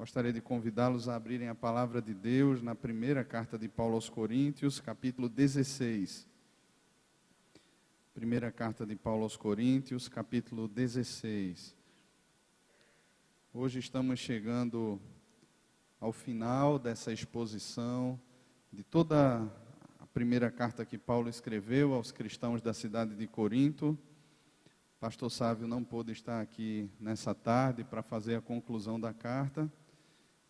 Gostaria de convidá-los a abrirem a palavra de Deus na primeira carta de Paulo aos Coríntios, capítulo 16. Primeira carta de Paulo aos Coríntios, capítulo 16. Hoje estamos chegando ao final dessa exposição de toda a primeira carta que Paulo escreveu aos cristãos da cidade de Corinto. Pastor Sávio não pôde estar aqui nessa tarde para fazer a conclusão da carta.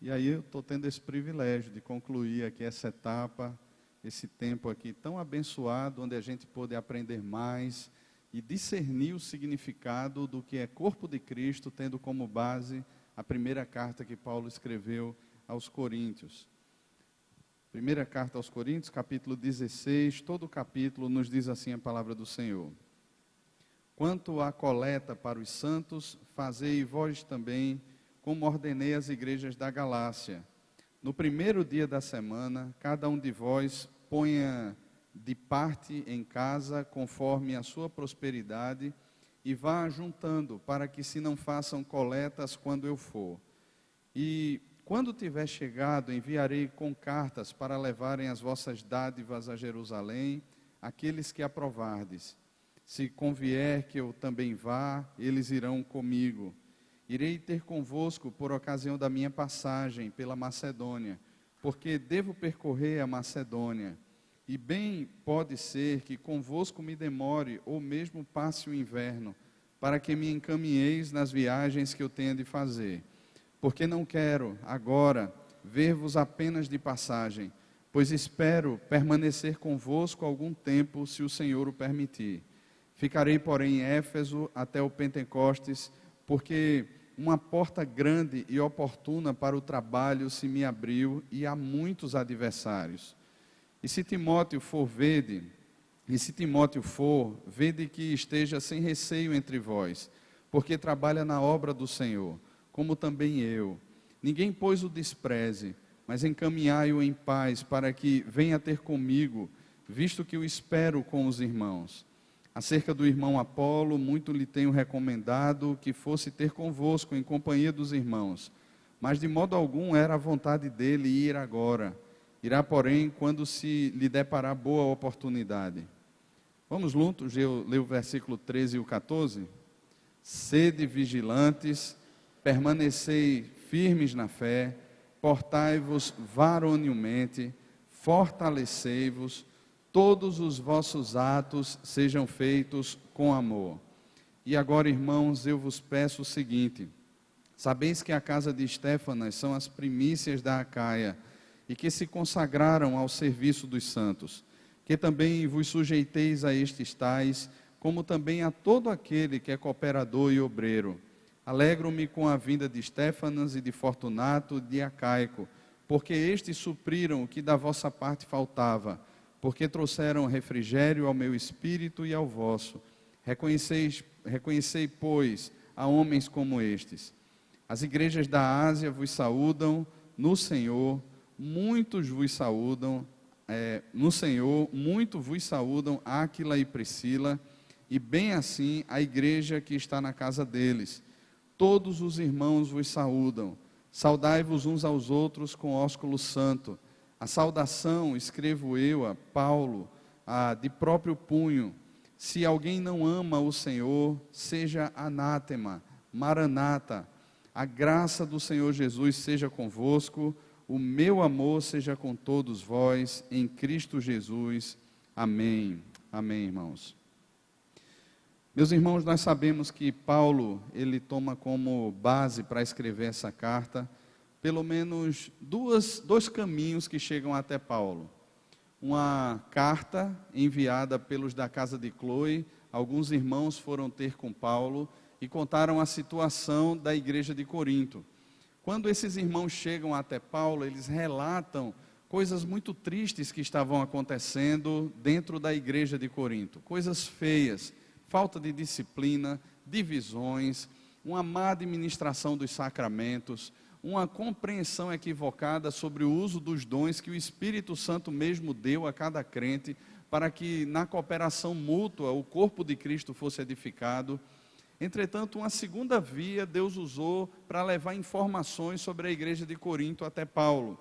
E aí eu estou tendo esse privilégio de concluir aqui essa etapa, esse tempo aqui tão abençoado, onde a gente pôde aprender mais e discernir o significado do que é corpo de Cristo, tendo como base a primeira carta que Paulo escreveu aos Coríntios. Primeira carta aos Coríntios, capítulo 16, todo o capítulo nos diz assim a palavra do Senhor. Quanto à coleta para os santos, fazei vós também, como ordenei às igrejas da Galácia. No primeiro dia da semana, cada um de vós ponha de parte em casa, conforme a sua prosperidade, e vá juntando, para que se não façam coletas quando eu for. E quando tiver chegado, enviarei com cartas para levarem as vossas dádivas a Jerusalém, aqueles que aprovardes. Se convier que eu também vá, eles irão comigo. Irei ter convosco por ocasião da minha passagem pela Macedônia, porque devo percorrer a Macedônia. E bem pode ser que convosco me demore, ou mesmo passe o inverno, para que me encaminheis nas viagens que eu tenho de fazer. Porque não quero, agora, ver-vos apenas de passagem, pois espero permanecer convosco algum tempo, se o Senhor o permitir. Ficarei, porém, em Éfeso até o Pentecostes, porque uma porta grande e oportuna para o trabalho se me abriu, e há muitos adversários. E se Timóteo for, vede que esteja sem receio entre vós, porque trabalha na obra do Senhor, como também eu. Ninguém, pois, o despreze, mas encaminhai-o em paz, para que venha ter comigo, visto que o espero com os irmãos. Acerca do irmão Apolo, muito lhe tenho recomendado que fosse ter convosco em companhia dos irmãos, mas de modo algum era a vontade dele ir agora. Irá, porém, quando se lhe deparar boa oportunidade. Vamos juntos ler o versículo 13 e o 14? Sede vigilantes, permanecei firmes na fé, portai-vos varonilmente, fortalecei-vos, todos os vossos atos sejam feitos com amor. E agora, irmãos, eu vos peço o seguinte: sabeis que a casa de Estéfanas são as primícias da Acaia, e que se consagraram ao serviço dos santos, que também vos sujeiteis a estes tais, como também a todo aquele que é cooperador e obreiro. Alegro-me com a vinda de Estéfanas e de Fortunato e de Acaico, porque estes supriram o que da vossa parte faltava, porque trouxeram refrigério ao meu espírito e ao vosso. Reconhecei, pois, a homens como estes. As igrejas da Ásia vos saúdam no Senhor, muitos vos saúdam, Áquila e Priscila, e bem assim a igreja que está na casa deles. Todos os irmãos vos saúdam. Saudai-vos uns aos outros com ósculo santo. A saudação escrevo eu a Paulo, de próprio punho. Se alguém não ama o Senhor, seja anátema, maranata. A graça do Senhor Jesus seja convosco, o meu amor seja com todos vós, em Cristo Jesus. Amém. Amém, irmãos. Meus irmãos, nós sabemos que Paulo, ele toma como base para escrever essa carta pelo menos dois caminhos que chegam até Paulo. Uma carta enviada pelos da casa de Cloe, alguns irmãos foram ter com Paulo e contaram a situação da igreja de Corinto. Quando esses irmãos chegam até Paulo, eles relatam coisas muito tristes que estavam acontecendo dentro da igreja de Corinto. Coisas feias, falta de disciplina, divisões, uma má administração dos sacramentos, uma compreensão equivocada sobre o uso dos dons que o Espírito Santo mesmo deu a cada crente, para que na cooperação mútua o corpo de Cristo fosse edificado. Entretanto, uma segunda via Deus usou para levar informações sobre a igreja de Corinto até Paulo.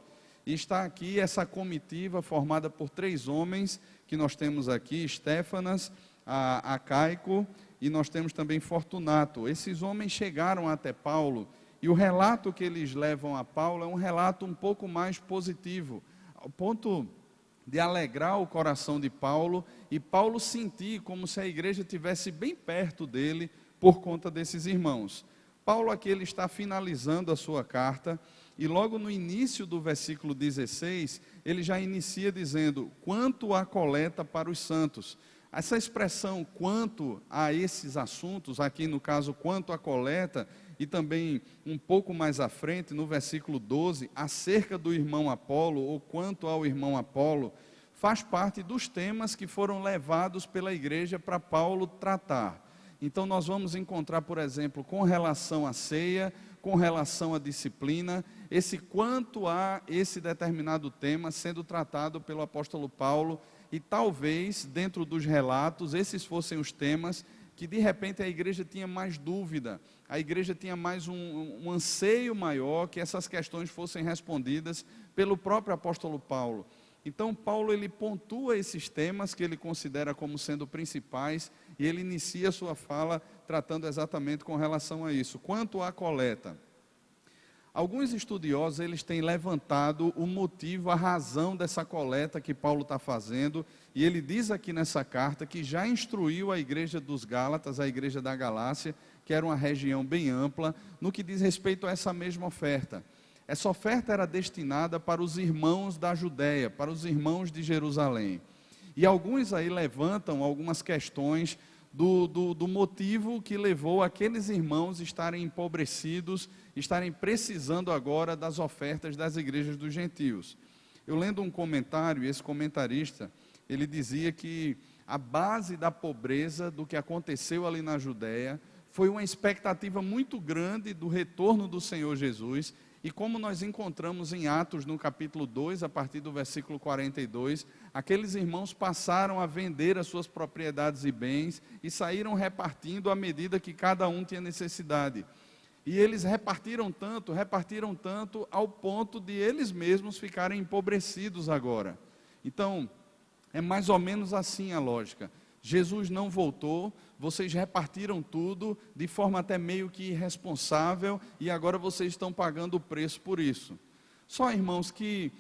E está aqui essa comitiva formada por 3 homens, que nós temos aqui, Estéfanas, Acaico, e nós temos também Fortunato. Esses homens chegaram até Paulo, e o relato que eles levam a Paulo é um relato um pouco mais positivo, ao ponto de alegrar o coração de Paulo, e Paulo sentir como se a igreja estivesse bem perto dele, por conta desses irmãos. Paulo aqui ele está finalizando a sua carta, e logo no início do versículo 16, ele já inicia dizendo, quanto à coleta para os santos. Essa expressão, quanto a esses assuntos, aqui no caso, quanto à coleta, e também um pouco mais à frente, no versículo 12, acerca do irmão Apolo, ou quanto ao irmão Apolo, faz parte dos temas que foram levados pela igreja para Paulo tratar. Então nós vamos encontrar, por exemplo, com relação à ceia, com relação à disciplina, esse quanto a esse determinado tema sendo tratado pelo apóstolo Paulo, e talvez dentro dos relatos esses fossem os temas que de repente a igreja tinha mais dúvida, a igreja tinha mais um anseio maior que essas questões fossem respondidas pelo próprio apóstolo Paulo. Então Paulo ele pontua esses temas que ele considera como sendo principais, e ele inicia a sua fala tratando exatamente com relação a isso. Quanto à coleta, alguns estudiosos eles têm levantado o motivo, a razão dessa coleta que Paulo está fazendo, e ele diz aqui nessa carta que já instruiu a igreja dos Gálatas, a igreja da Galácia, que era uma região bem ampla, no que diz respeito a essa mesma oferta. Essa oferta era destinada para os irmãos da Judéia, para os irmãos de Jerusalém. E alguns aí levantam algumas questões do motivo que levou aqueles irmãos estarem empobrecidos, estarem precisando agora das ofertas das igrejas dos gentios. Eu lendo um comentário, e esse comentarista, ele dizia que a base da pobreza do que aconteceu ali na Judéia foi uma expectativa muito grande do retorno do Senhor Jesus. E como nós encontramos em Atos, no capítulo 2, a partir do versículo 42, aqueles irmãos passaram a vender as suas propriedades e bens e saíram repartindo à medida que cada um tinha necessidade. E eles repartiram tanto ao ponto de eles mesmos ficarem empobrecidos agora. Então, é mais ou menos assim a lógica. Jesus não voltou, vocês repartiram tudo de forma até meio que irresponsável, e agora vocês estão pagando o preço por isso. Só, irmãos, que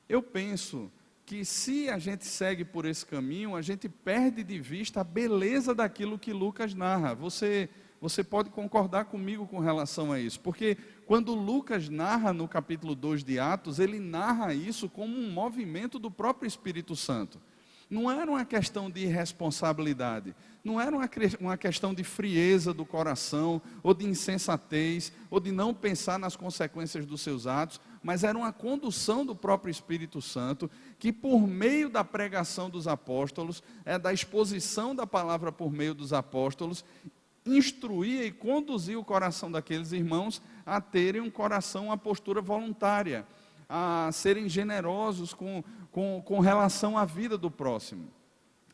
eu penso que se a gente segue por esse caminho, a gente perde de vista a beleza daquilo que Lucas narra. Você pode concordar comigo com relação a isso, porque quando Lucas narra no capítulo 2 de Atos, ele narra isso como um movimento do próprio Espírito Santo. Não era uma questão de irresponsabilidade, não era uma questão de frieza do coração, ou de insensatez, ou de não pensar nas consequências dos seus atos, mas era uma condução do próprio Espírito Santo, que por meio da pregação dos apóstolos, da exposição da palavra por meio dos apóstolos, instruía e conduzia o coração daqueles irmãos a terem um coração, uma postura voluntária, a serem generosos com relação à vida do próximo.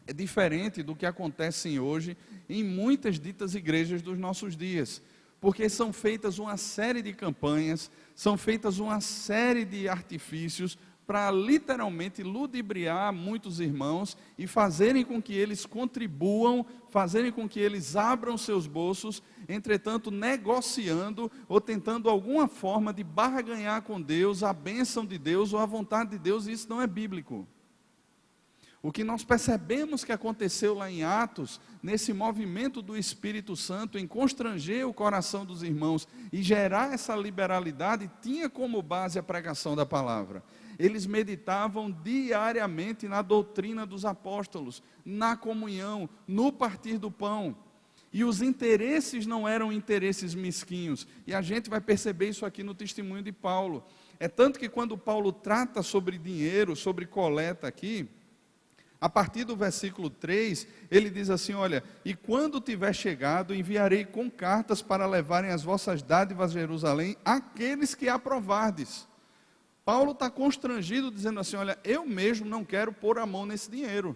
É diferente do que acontece hoje em muitas ditas igrejas dos nossos dias, porque são feitas uma série de campanhas, são feitas uma série de artifícios para literalmente ludibriar muitos irmãos e fazerem com que eles contribuam, fazerem com que eles abram seus bolsos, entretanto negociando ou tentando alguma forma de barganhar com Deus, a bênção de Deus ou a vontade de Deus, e isso não é bíblico. O que nós percebemos que aconteceu lá em Atos, nesse movimento do Espírito Santo em constranger o coração dos irmãos e gerar essa liberalidade, tinha como base a pregação da palavra. Eles meditavam diariamente na doutrina dos apóstolos, na comunhão, no partir do pão. E os interesses não eram interesses mesquinhos. E a gente vai perceber isso aqui no testemunho de Paulo. É tanto que quando Paulo trata sobre dinheiro, sobre coleta aqui, a partir do versículo 3, ele diz assim, olha, e quando tiver chegado, enviarei com cartas para levarem as vossas dádivas a Jerusalém, aqueles que aprovardes. Paulo está constrangido, dizendo assim, olha, eu mesmo não quero pôr a mão nesse dinheiro.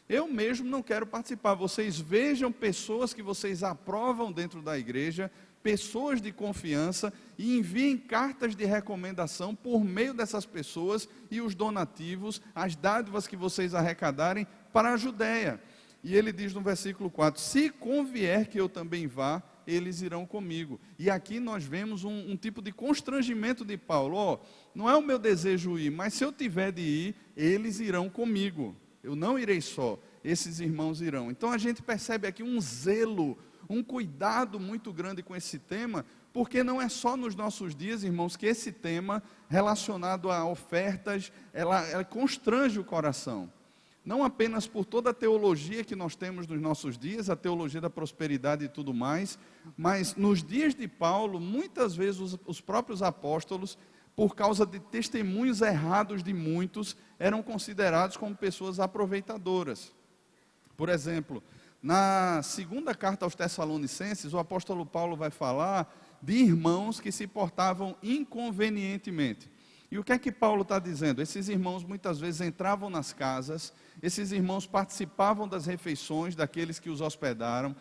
Eu mesmo não quero participar. Vocês vejam pessoas que vocês aprovam dentro da igreja, pessoas de confiança, e enviem cartas de recomendação por meio dessas pessoas e os donativos, as dádivas que vocês arrecadarem para a Judéia. E ele diz no versículo 4, se convier que eu também vá, eles irão comigo. E aqui nós vemos um tipo de constrangimento de Paulo. Não é o meu desejo ir, mas se eu tiver de ir, eles irão comigo. Eu não irei só, esses irmãos irão. Então a gente percebe aqui um zelo, um cuidado muito grande com esse tema, porque não é só nos nossos dias, irmãos, que esse tema relacionado a ofertas, ela constrange o coração. Não apenas por toda a teologia que nós temos nos nossos dias, a teologia da prosperidade e tudo mais, mas nos dias de Paulo, muitas vezes os próprios apóstolos, por causa de testemunhos errados de muitos, eram considerados como pessoas aproveitadoras. Por exemplo, na segunda carta aos Tessalonicenses, o apóstolo Paulo vai falar de irmãos que se portavam inconvenientemente. E o que é que Paulo está dizendo? Esses irmãos muitas vezes entravam nas casas, esses irmãos participavam das refeições daqueles que os hospedaram,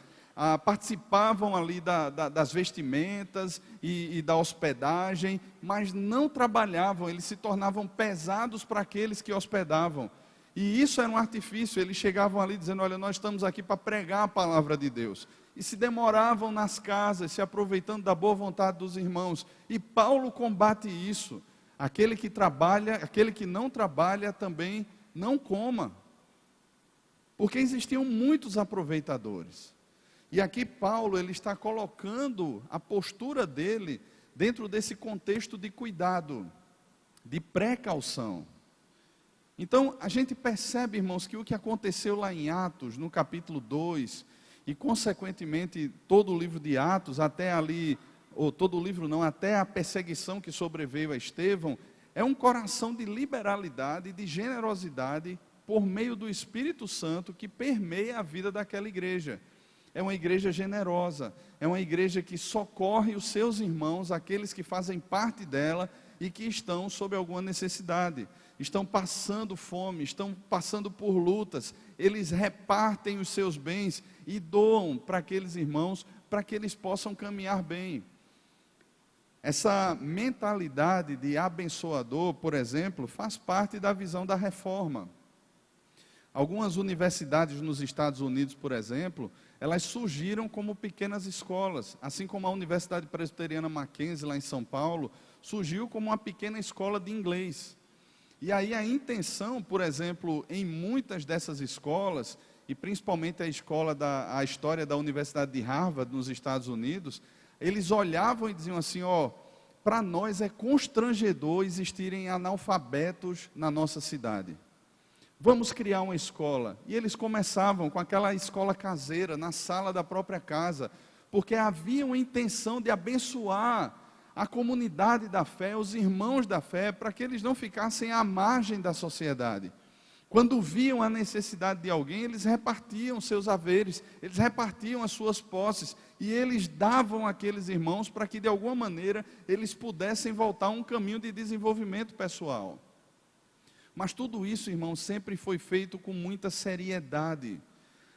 participavam ali das vestimentas e da hospedagem, mas não trabalhavam, eles se tornavam pesados para aqueles que hospedavam. E isso era um artifício, eles chegavam ali dizendo, olha, nós estamos aqui para pregar a palavra de Deus. E se demoravam nas casas, se aproveitando da boa vontade dos irmãos. E Paulo combate isso. Aquele que trabalha, aquele que não trabalha também não coma. Porque existiam muitos aproveitadores. E aqui Paulo, ele está colocando a postura dele dentro desse contexto de cuidado, de precaução. Então, a gente percebe, irmãos, que o que aconteceu lá em Atos, no capítulo 2, e consequentemente todo o livro de Atos, até ali, ou todo o livro não, até a perseguição que sobreveio a Estevão, é um coração de liberalidade e de generosidade por meio do Espírito Santo que permeia a vida daquela igreja. É uma igreja generosa, é uma igreja que socorre os seus irmãos, aqueles que fazem parte dela e que estão sob alguma necessidade, estão passando fome, estão passando por lutas, eles repartem os seus bens e doam para aqueles irmãos, para que eles possam caminhar bem. Essa mentalidade de abençoador, por exemplo, faz parte da visão da reforma. Algumas universidades nos Estados Unidos, por exemplo, elas surgiram como pequenas escolas, assim como a Universidade Presbiteriana Mackenzie, lá em São Paulo, surgiu como uma pequena escola de inglês. E aí a intenção, por exemplo, em muitas dessas escolas, e principalmente a história da Universidade de Harvard, nos Estados Unidos, eles olhavam e diziam assim, para nós é constrangedor existirem analfabetos na nossa cidade. Vamos criar uma escola. E eles começavam com aquela escola caseira, na sala da própria casa, porque havia uma intenção de abençoar a comunidade da fé, os irmãos da fé, para que eles não ficassem à margem da sociedade. Quando viam a necessidade de alguém, eles repartiam seus haveres, eles repartiam as suas posses, e eles davam àqueles irmãos para que de alguma maneira eles pudessem voltar a um caminho de desenvolvimento pessoal. Mas tudo isso, irmãos, sempre foi feito com muita seriedade.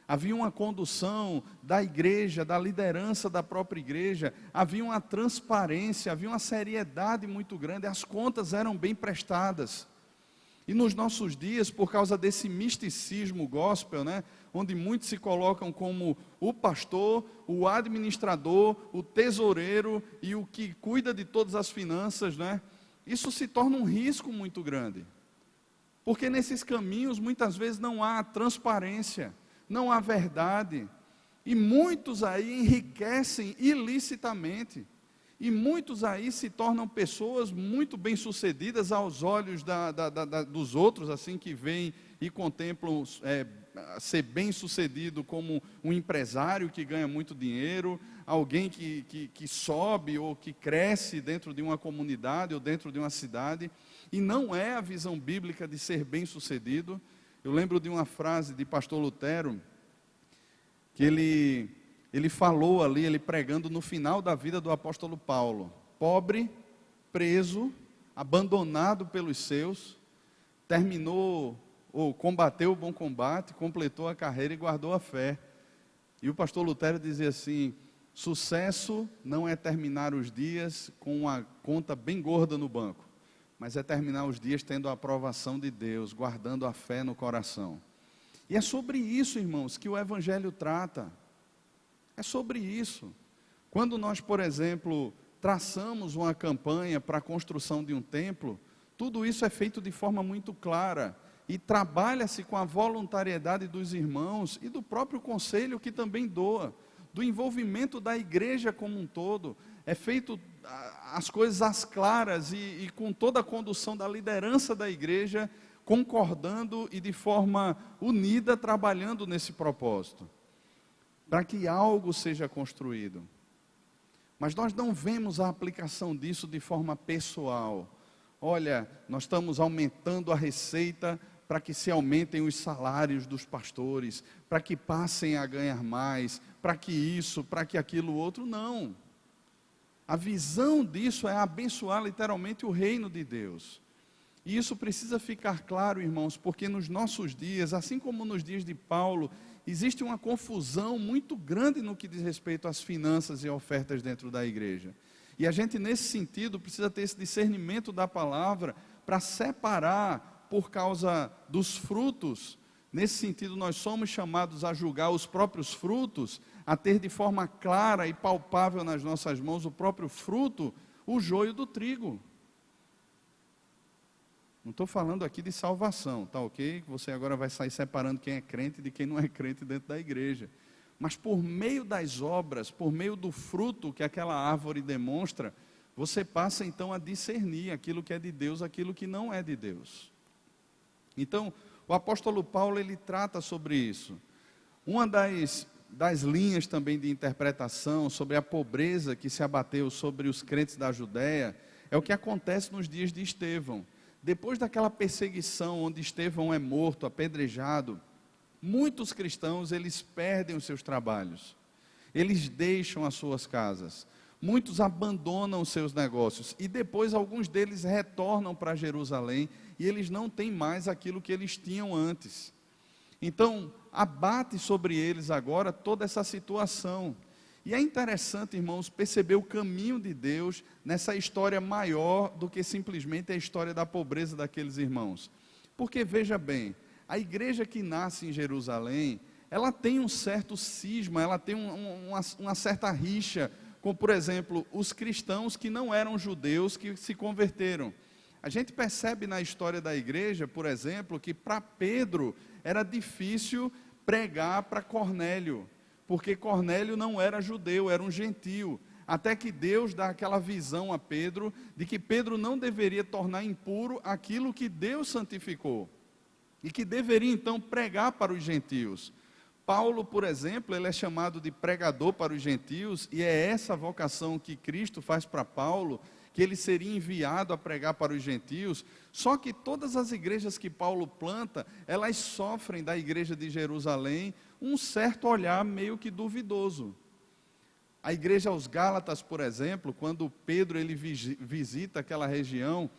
Havia uma condução da igreja, da liderança da própria igreja, havia uma transparência, havia uma seriedade muito grande, as contas eram bem prestadas. E nos nossos dias, por causa desse misticismo gospel, onde muitos se colocam como o pastor, o administrador, o tesoureiro e o que cuida de todas as finanças, isso se torna um risco muito grande. Porque nesses caminhos, muitas vezes, não há transparência, não há verdade. E muitos aí enriquecem ilicitamente. E muitos aí se tornam pessoas muito bem-sucedidas aos olhos dos outros, assim, que veem e contemplam ser bem-sucedido como um empresário que ganha muito dinheiro, alguém que sobe ou que cresce dentro de uma comunidade ou dentro de uma cidade. E não é a visão bíblica de ser bem-sucedido. Eu lembro de uma frase de pastor Lutero, que ele falou ali, ele pregando no final da vida do apóstolo Paulo. Pobre, preso, abandonado pelos seus, terminou ou combateu o bom combate, completou a carreira e guardou a fé. E o pastor Lutero dizia assim: sucesso não é terminar os dias com uma conta bem gorda no banco, mas é terminar os dias tendo a aprovação de Deus, guardando a fé no coração. E é sobre isso, irmãos, que o Evangelho trata. É sobre isso. Quando nós, por exemplo, traçamos uma campanha para a construção de um templo, tudo isso é feito de forma muito clara. E trabalha-se com a voluntariedade dos irmãos e do próprio conselho que também doa, do envolvimento da igreja como um todo. É feito as coisas às claras e com toda a condução da liderança da igreja, concordando e de forma unida, trabalhando nesse propósito, para que algo seja construído. Mas nós não vemos a aplicação disso de forma pessoal. Olha, nós estamos aumentando a receita para que se aumentem os salários dos pastores, para que passem a ganhar mais, para que isso, para que aquilo outro, não. A visão disso é abençoar literalmente o reino de Deus. E isso precisa ficar claro, irmãos, porque nos nossos dias, assim como nos dias de Paulo, existe uma confusão muito grande no que diz respeito às finanças e ofertas dentro da igreja. E a gente, nesse sentido, precisa ter esse discernimento da palavra para separar por causa dos frutos. Nesse sentido, nós somos chamados a julgar os próprios frutos, a ter de forma clara e palpável nas nossas mãos o próprio fruto, o joio do trigo. Não estou falando aqui de salvação, tá ok? Você agora vai sair separando quem é crente de quem não é crente dentro da igreja. Mas por meio das obras, por meio do fruto que aquela árvore demonstra, você passa então a discernir aquilo que é de Deus, aquilo que não é de Deus. Então, o apóstolo Paulo, ele trata sobre isso. Uma das linhas também de interpretação sobre a pobreza que se abateu sobre os crentes da Judéia, é o que acontece nos dias de Estevão. Depois daquela perseguição onde Estevão é morto, apedrejado, muitos cristãos, eles perdem os seus trabalhos, eles deixam as suas casas, muitos abandonam os seus negócios, e depois alguns deles retornam para Jerusalém, e eles não têm mais aquilo que eles tinham antes. Então, abate sobre eles agora toda essa situação. E é interessante, irmãos, perceber o caminho de Deus nessa história maior do que simplesmente a história da pobreza daqueles irmãos. Porque, veja bem, a igreja que nasce em Jerusalém, ela tem um certo cisma, ela tem uma certa rixa com, por exemplo, os cristãos que não eram judeus que se converteram. A gente percebe na história da igreja, por exemplo, que para Pedro era difícil pregar para Cornélio, porque Cornélio não era judeu, era um gentio. Até que Deus dá aquela visão a Pedro, de que Pedro não deveria tornar impuro aquilo que Deus santificou, e que deveria então pregar para os gentios. Paulo, por exemplo, ele é chamado de pregador para os gentios, e é essa vocação que Cristo faz para Paulo, que ele seria enviado a pregar para os gentios. Só que todas as igrejas que Paulo planta, elas sofrem da igreja de Jerusalém um certo olhar meio que duvidoso. A igreja aos Gálatas, por exemplo, quando Pedro ele visita aquela região,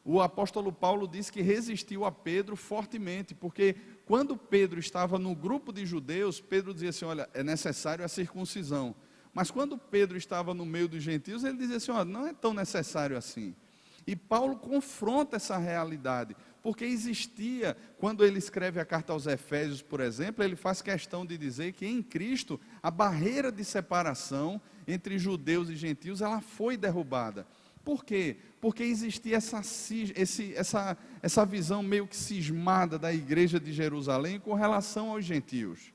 o apóstolo Paulo diz que resistiu a Pedro fortemente, porque quando Pedro estava no grupo de judeus, Pedro dizia assim: olha, é necessário a circuncisão. Mas quando Pedro estava no meio dos gentios, ele dizia assim: olha, não é tão necessário assim. E Paulo confronta essa realidade, porque existia, quando ele escreve a carta aos Efésios, por exemplo, ele faz questão de dizer que em Cristo, a barreira de separação entre judeus e gentios, ela foi derrubada. Por quê? Porque existia essa visão meio que cismada da igreja de Jerusalém com relação aos gentios.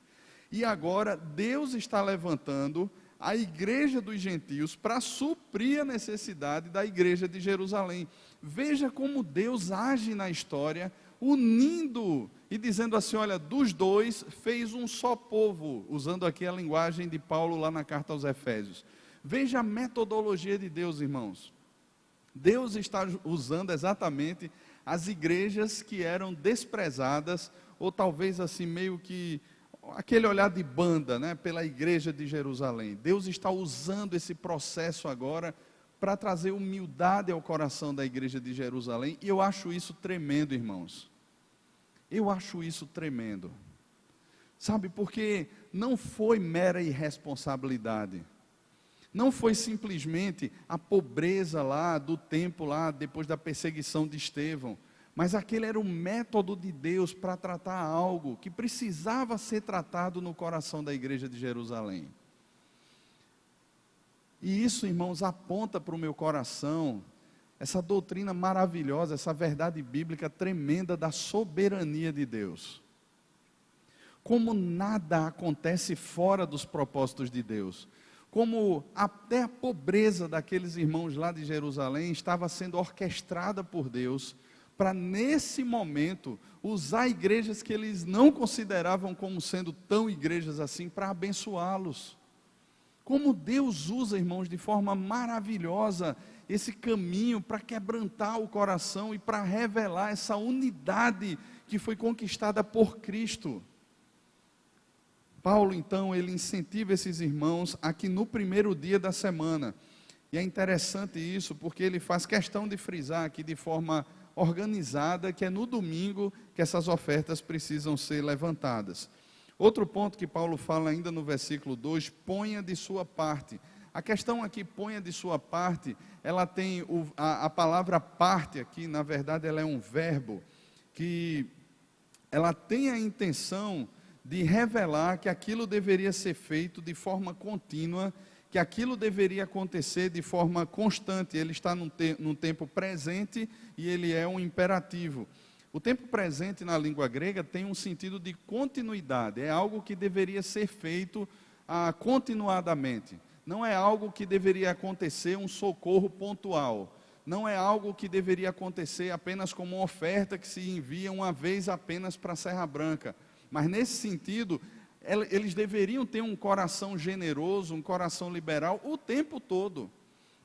E agora Deus está levantando a igreja dos gentios para suprir a necessidade da igreja de Jerusalém. Veja como Deus age na história, unindo e dizendo assim: olha, dos dois fez um só povo, usando aqui a linguagem de Paulo lá na carta aos Efésios. Veja a metodologia de Deus, irmãos. Deus está usando exatamente as igrejas que eram desprezadas, ou talvez assim meio que aquele olhar de banda, né, pela igreja de Jerusalém. Deus está usando esse processo agora para trazer humildade ao coração da igreja de Jerusalém, e eu acho isso tremendo, irmãos. Eu acho isso tremendo. Sabe, porque não foi mera irresponsabilidade. Não foi simplesmente a pobreza lá do tempo lá, depois da perseguição de Estevão. Mas aquele era o método de Deus para tratar algo que precisava ser tratado no coração da igreja de Jerusalém. E isso, irmãos, aponta para o meu coração essa doutrina maravilhosa, essa verdade bíblica tremenda da soberania de Deus. Como nada acontece fora dos propósitos de Deus. Como até a pobreza daqueles irmãos lá de Jerusalém estava sendo orquestrada por Deus, para nesse momento usar igrejas que eles não consideravam como sendo tão igrejas assim, para abençoá-los. Como Deus usa, irmãos, de forma maravilhosa esse caminho para quebrantar o coração e para revelar essa unidade que foi conquistada por Cristo. Paulo, então, ele incentiva esses irmãos aqui no primeiro dia da semana. E é interessante isso, porque ele faz questão de frisar aqui de forma organizada, que é no domingo que essas ofertas precisam ser levantadas. Outro ponto que Paulo fala ainda no versículo 2, ponha de sua parte. A questão aqui, ponha de sua parte, ela tem a palavra parte aqui, na verdade ela é um verbo, que ela tem a intenção de revelar que aquilo deveria ser feito de forma contínua, que aquilo deveria acontecer de forma constante. Ele está num tempo presente e ele é um imperativo. O tempo presente na língua grega tem um sentido de continuidade, é algo que deveria ser feito continuadamente. Não é algo que deveria acontecer um socorro pontual. Não é algo que deveria acontecer apenas como uma oferta que se envia uma vez apenas para a Serra Branca. Mas nesse sentido, eles deveriam ter um coração generoso, um coração liberal o tempo todo.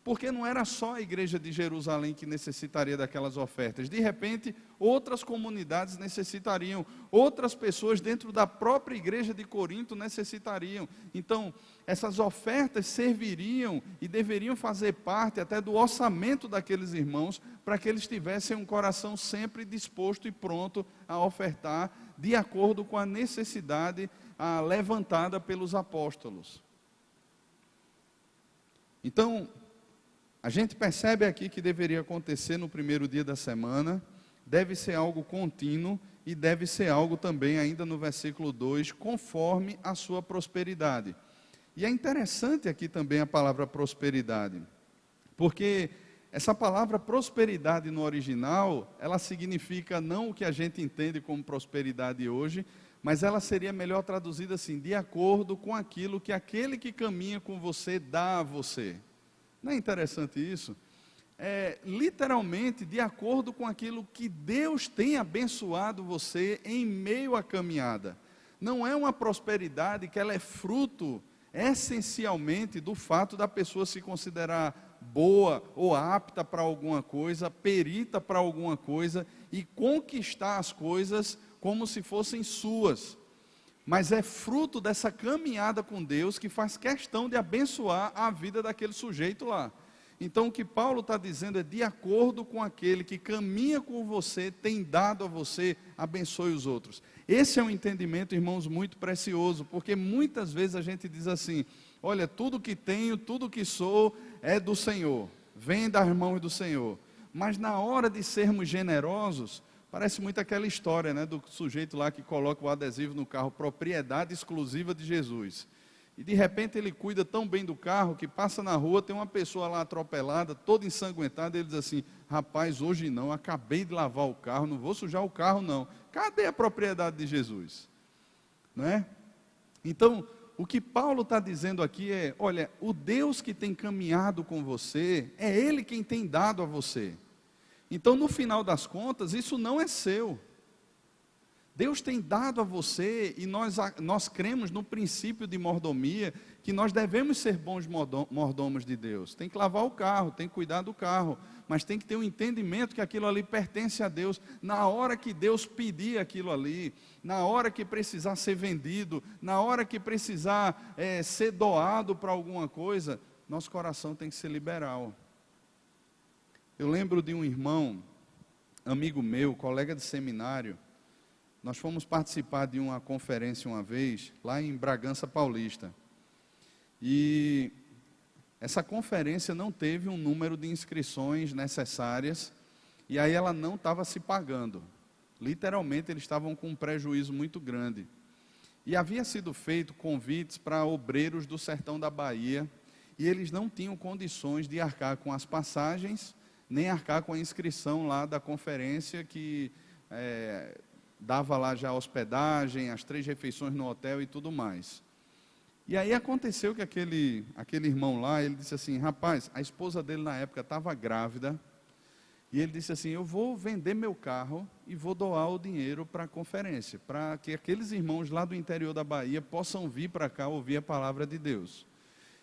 Porque não era só a igreja de Jerusalém que necessitaria daquelas ofertas. De repente, outras comunidades necessitariam, outras pessoas dentro da própria igreja de Corinto necessitariam. Então, essas ofertas serviriam e deveriam fazer parte até do orçamento daqueles irmãos, para que eles tivessem um coração sempre disposto e pronto a ofertar, de acordo com a necessidade levantada pelos apóstolos. Então, a gente percebe aqui que deveria acontecer no primeiro dia da semana, deve ser algo contínuo e deve ser algo também, ainda no versículo 2, conforme a sua prosperidade. E é interessante aqui também a palavra prosperidade, porque essa palavra prosperidade no original, ela significa não o que a gente entende como prosperidade hoje, mas ela seria melhor traduzida assim, de acordo com aquilo que aquele que caminha com você dá a você. Não é interessante isso? É literalmente de acordo com aquilo que Deus tem abençoado você em meio à caminhada. Não é uma prosperidade que ela é fruto essencialmente do fato da pessoa se considerar boa ou apta para alguma coisa, perita para alguma coisa e conquistar as coisas como se fossem suas. Mas é fruto dessa caminhada com Deus que faz questão de abençoar a vida daquele sujeito lá. Então o que Paulo está dizendo é de acordo com aquele que caminha com você, tem dado a você, abençoe os outros. Esse é um entendimento, irmãos, muito precioso, porque muitas vezes a gente diz assim, olha, tudo que tenho, tudo que sou é do Senhor, vem das mãos do Senhor. Mas na hora de sermos generosos, parece muito aquela história, né, do sujeito lá que coloca o adesivo no carro, propriedade exclusiva de Jesus. E de repente ele cuida tão bem do carro, que passa na rua, tem uma pessoa lá atropelada, toda ensanguentada, ele diz assim, rapaz, hoje não, acabei de lavar o carro, não vou sujar o carro não. Cadê a propriedade de Jesus? Não é? Então, o que Paulo está dizendo aqui é, olha, o Deus que tem caminhado com você, é Ele quem tem dado a você. Então, no final das contas, isso não é seu. Deus tem dado a você, e nós cremos no princípio de mordomia, que nós devemos ser bons mordomos de Deus. Tem que lavar o carro, tem que cuidar do carro, mas tem que ter um entendimento que aquilo ali pertence a Deus. Na hora que Deus pedir aquilo ali, na hora que precisar ser vendido, na hora que precisar ser doado para alguma coisa, nosso coração tem que ser liberal. Eu lembro de um irmão, amigo meu, colega de seminário, nós fomos participar de uma conferência uma vez, lá em Bragança Paulista. E essa conferência não teve um número de inscrições necessárias, e aí ela não estava se pagando. Literalmente, eles estavam com um prejuízo muito grande. E havia sido feito convites para obreiros do sertão da Bahia, e eles não tinham condições de arcar com as passagens, nem arcar com a inscrição lá da conferência, que dava lá já a hospedagem, as 3 refeições no hotel e tudo mais. E aí aconteceu que aquele irmão lá, ele disse assim, rapaz, a esposa dele na época estava grávida, e ele disse assim, eu vou vender meu carro e vou doar o dinheiro para a conferência, para que aqueles irmãos lá do interior da Bahia possam vir para cá ouvir a palavra de Deus.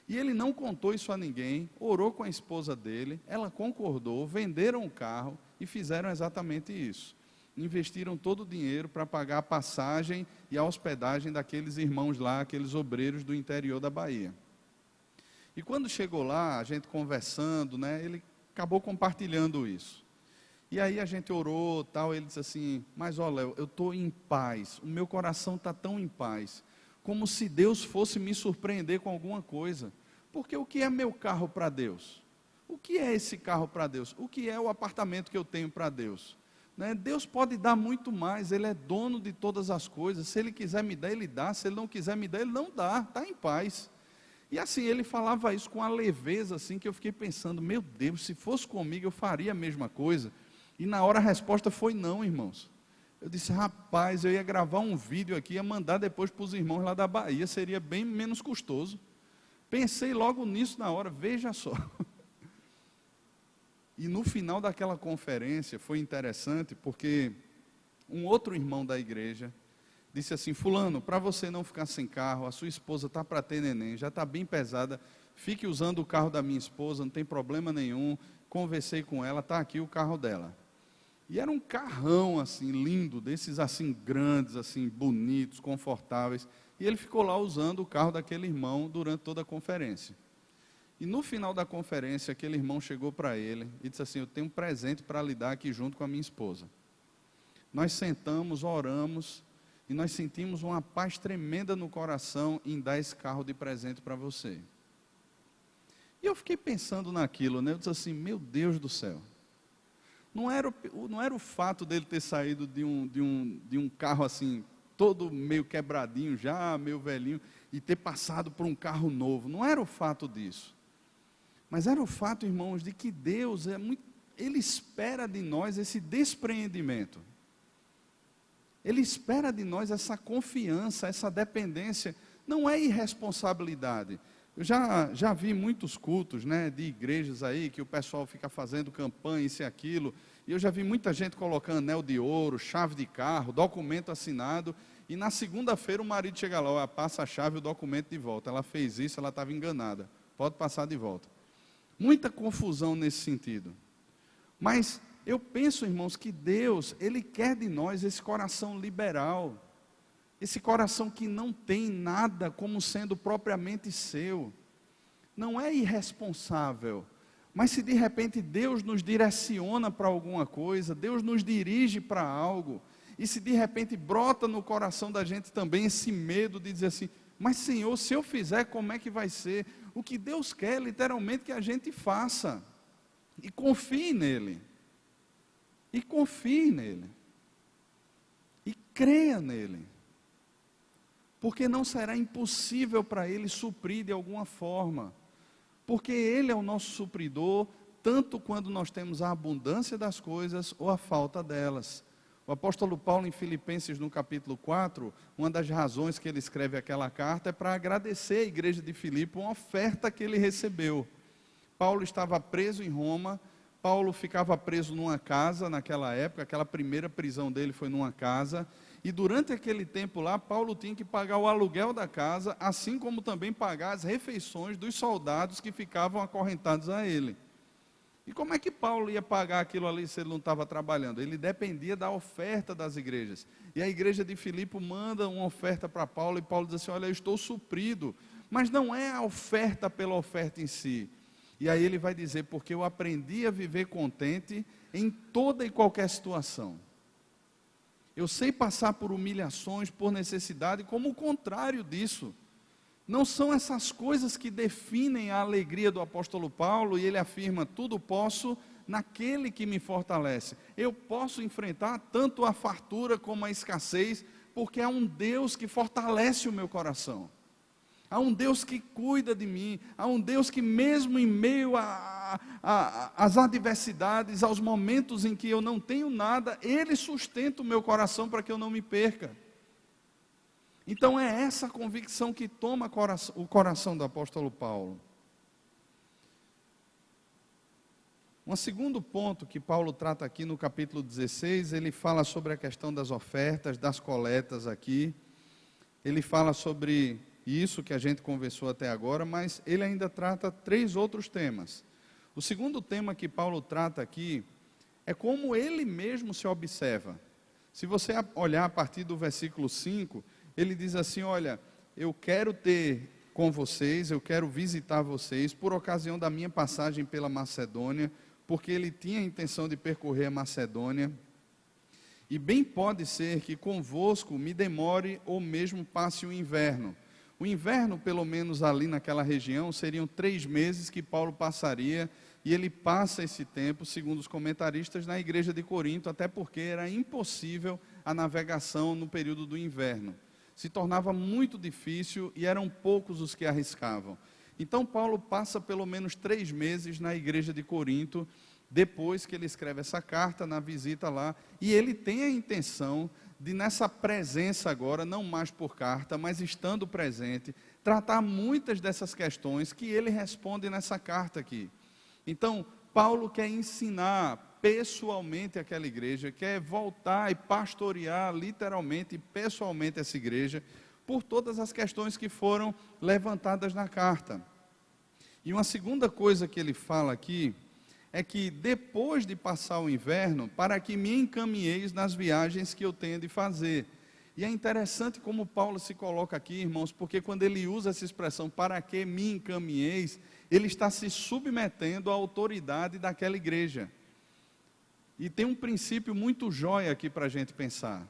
E ele não contou isso a ninguém, orou com a esposa dele, ela concordou, venderam o carro e fizeram exatamente isso. Investiram todo o dinheiro para pagar a passagem e a hospedagem daqueles irmãos lá, aqueles obreiros do interior da Bahia. E quando chegou lá, a gente conversando, ele acabou compartilhando isso. E aí a gente orou, tal, ele disse assim, mas ó Léo, eu estou em paz, o meu coração está tão em paz, como se Deus fosse me surpreender com alguma coisa. Porque o que é meu carro para Deus? O que é esse carro para Deus? O que é o apartamento que eu tenho para Deus? Deus pode dar muito mais, Ele é dono de todas as coisas, se Ele quiser me dar, Ele dá, se Ele não quiser me dar, Ele não dá, está em paz. E assim, ele falava isso com uma leveza, assim, que eu fiquei pensando, meu Deus, se fosse comigo eu faria a mesma coisa. E na hora a resposta foi não, irmãos. Eu disse, rapaz, eu ia gravar um vídeo aqui, ia mandar depois para os irmãos lá da Bahia, seria bem menos custoso. Pensei logo nisso na hora, veja só. E no final daquela conferência foi interessante, porque um outro irmão da igreja disse assim, fulano, para você não ficar sem carro, a sua esposa está para ter neném, já está bem pesada, fique usando o carro da minha esposa, não tem problema nenhum, conversei com ela, está aqui o carro dela. E era um carrão assim, lindo, desses assim grandes, assim bonitos, confortáveis, e ele ficou lá usando o carro daquele irmão durante toda a conferência. E no final da conferência, aquele irmão chegou para ele e disse assim, eu tenho um presente para lhe dar aqui junto com a minha esposa. Nós sentamos, oramos, e nós sentimos uma paz tremenda no coração em dar esse carro de presente para você. E eu fiquei pensando naquilo, eu disse assim, meu Deus do céu. Não era o fato dele ter saído de um carro assim, todo meio quebradinho já, meio velhinho, e ter passado por um carro novo. Não era o fato disso. Mas era o fato, irmãos, de que Deus, Ele espera de nós esse despreendimento. Ele espera de nós essa confiança, essa dependência. Não é irresponsabilidade. Eu já vi muitos cultos, de igrejas aí, que o pessoal fica fazendo campanha, isso e aquilo. E eu já vi muita gente colocando anel de ouro, chave de carro, documento assinado. E na segunda-feira o marido chega lá, passa a chave e o documento de volta. Ela fez isso, ela estava enganada. Pode passar de volta. Muita confusão nesse sentido. Mas eu penso, irmãos, que Deus, Ele quer de nós esse coração liberal, esse coração que não tem nada como sendo propriamente seu, não é irresponsável, mas se de repente Deus nos direciona para alguma coisa, Deus nos dirige para algo, e se de repente brota no coração da gente também esse medo de dizer assim, mas Senhor, se eu fizer, como é que vai ser? O que Deus quer, literalmente, que a gente faça, e confie nele. E confie nele. E creia nele. Porque não será impossível para ele suprir de alguma forma. Porque ele é o nosso supridor, tanto quando nós temos a abundância das coisas ou a falta delas. O apóstolo Paulo, em Filipenses, no capítulo 4, uma das razões que ele escreve aquela carta é para agradecer à igreja de Filipe uma oferta que ele recebeu. Paulo estava preso em Roma. Paulo ficava preso numa casa naquela época, aquela primeira prisão dele foi numa casa, e durante aquele tempo lá, Paulo tinha que pagar o aluguel da casa, assim como também pagar as refeições dos soldados que ficavam acorrentados a ele. E como é que Paulo ia pagar aquilo ali se ele não estava trabalhando? Ele dependia da oferta das igrejas. E a igreja de Filipe manda uma oferta para Paulo, e Paulo diz assim, olha, eu estou suprido, mas não é a oferta pela oferta em si. E aí ele vai dizer, porque eu aprendi a viver contente em toda e qualquer situação. Eu sei passar por humilhações, por necessidade, como o contrário disso. Não são essas coisas que definem a alegria do apóstolo Paulo, e ele afirma: tudo posso naquele que me fortalece. Eu posso enfrentar tanto a fartura como a escassez, porque há um Deus que fortalece o meu coração. Há um Deus que cuida de mim, há um Deus que mesmo em meio às adversidades, aos momentos em que eu não tenho nada, Ele sustenta o meu coração para que eu não me perca. Então é essa convicção que toma o coração do apóstolo Paulo. Um segundo ponto que Paulo trata aqui no capítulo 16, ele fala sobre a questão das ofertas, das coletas aqui. Ele fala sobre isso que a gente conversou até agora, mas ele ainda trata 3 outros temas. O segundo tema que Paulo trata aqui é como ele mesmo se observa. Se você olhar a partir do versículo 5, ele diz assim: olha, eu quero ter com vocês, eu quero visitar vocês por ocasião da minha passagem pela Macedônia, porque ele tinha a intenção de percorrer a Macedônia, e bem pode ser que convosco me demore ou mesmo passe o inverno. O inverno, pelo menos ali naquela região, seriam 3 meses que Paulo passaria, e ele passa esse tempo, segundo os comentaristas, na igreja de Corinto, até porque era impossível a navegação no período do inverno. Se tornava muito difícil e eram poucos os que arriscavam. Então Paulo passa pelo menos 3 meses na igreja de Corinto, depois que ele escreve essa carta, na visita lá, e ele tem a intenção de, nessa presença agora, não mais por carta, mas estando presente, tratar muitas dessas questões que ele responde nessa carta aqui. Então, Paulo quer ensinar pessoalmente aquela igreja, quer voltar e pastorear literalmente e pessoalmente essa igreja, por todas as questões que foram levantadas na carta. E uma segunda coisa que ele fala aqui, é que depois de passar o inverno, para que me encaminheis nas viagens que eu tenho de fazer. E é interessante como Paulo se coloca aqui, irmãos, porque quando ele usa essa expressão, para que me encaminheis, ele está se submetendo à autoridade daquela igreja. E tem um princípio muito jóia aqui para a gente pensar,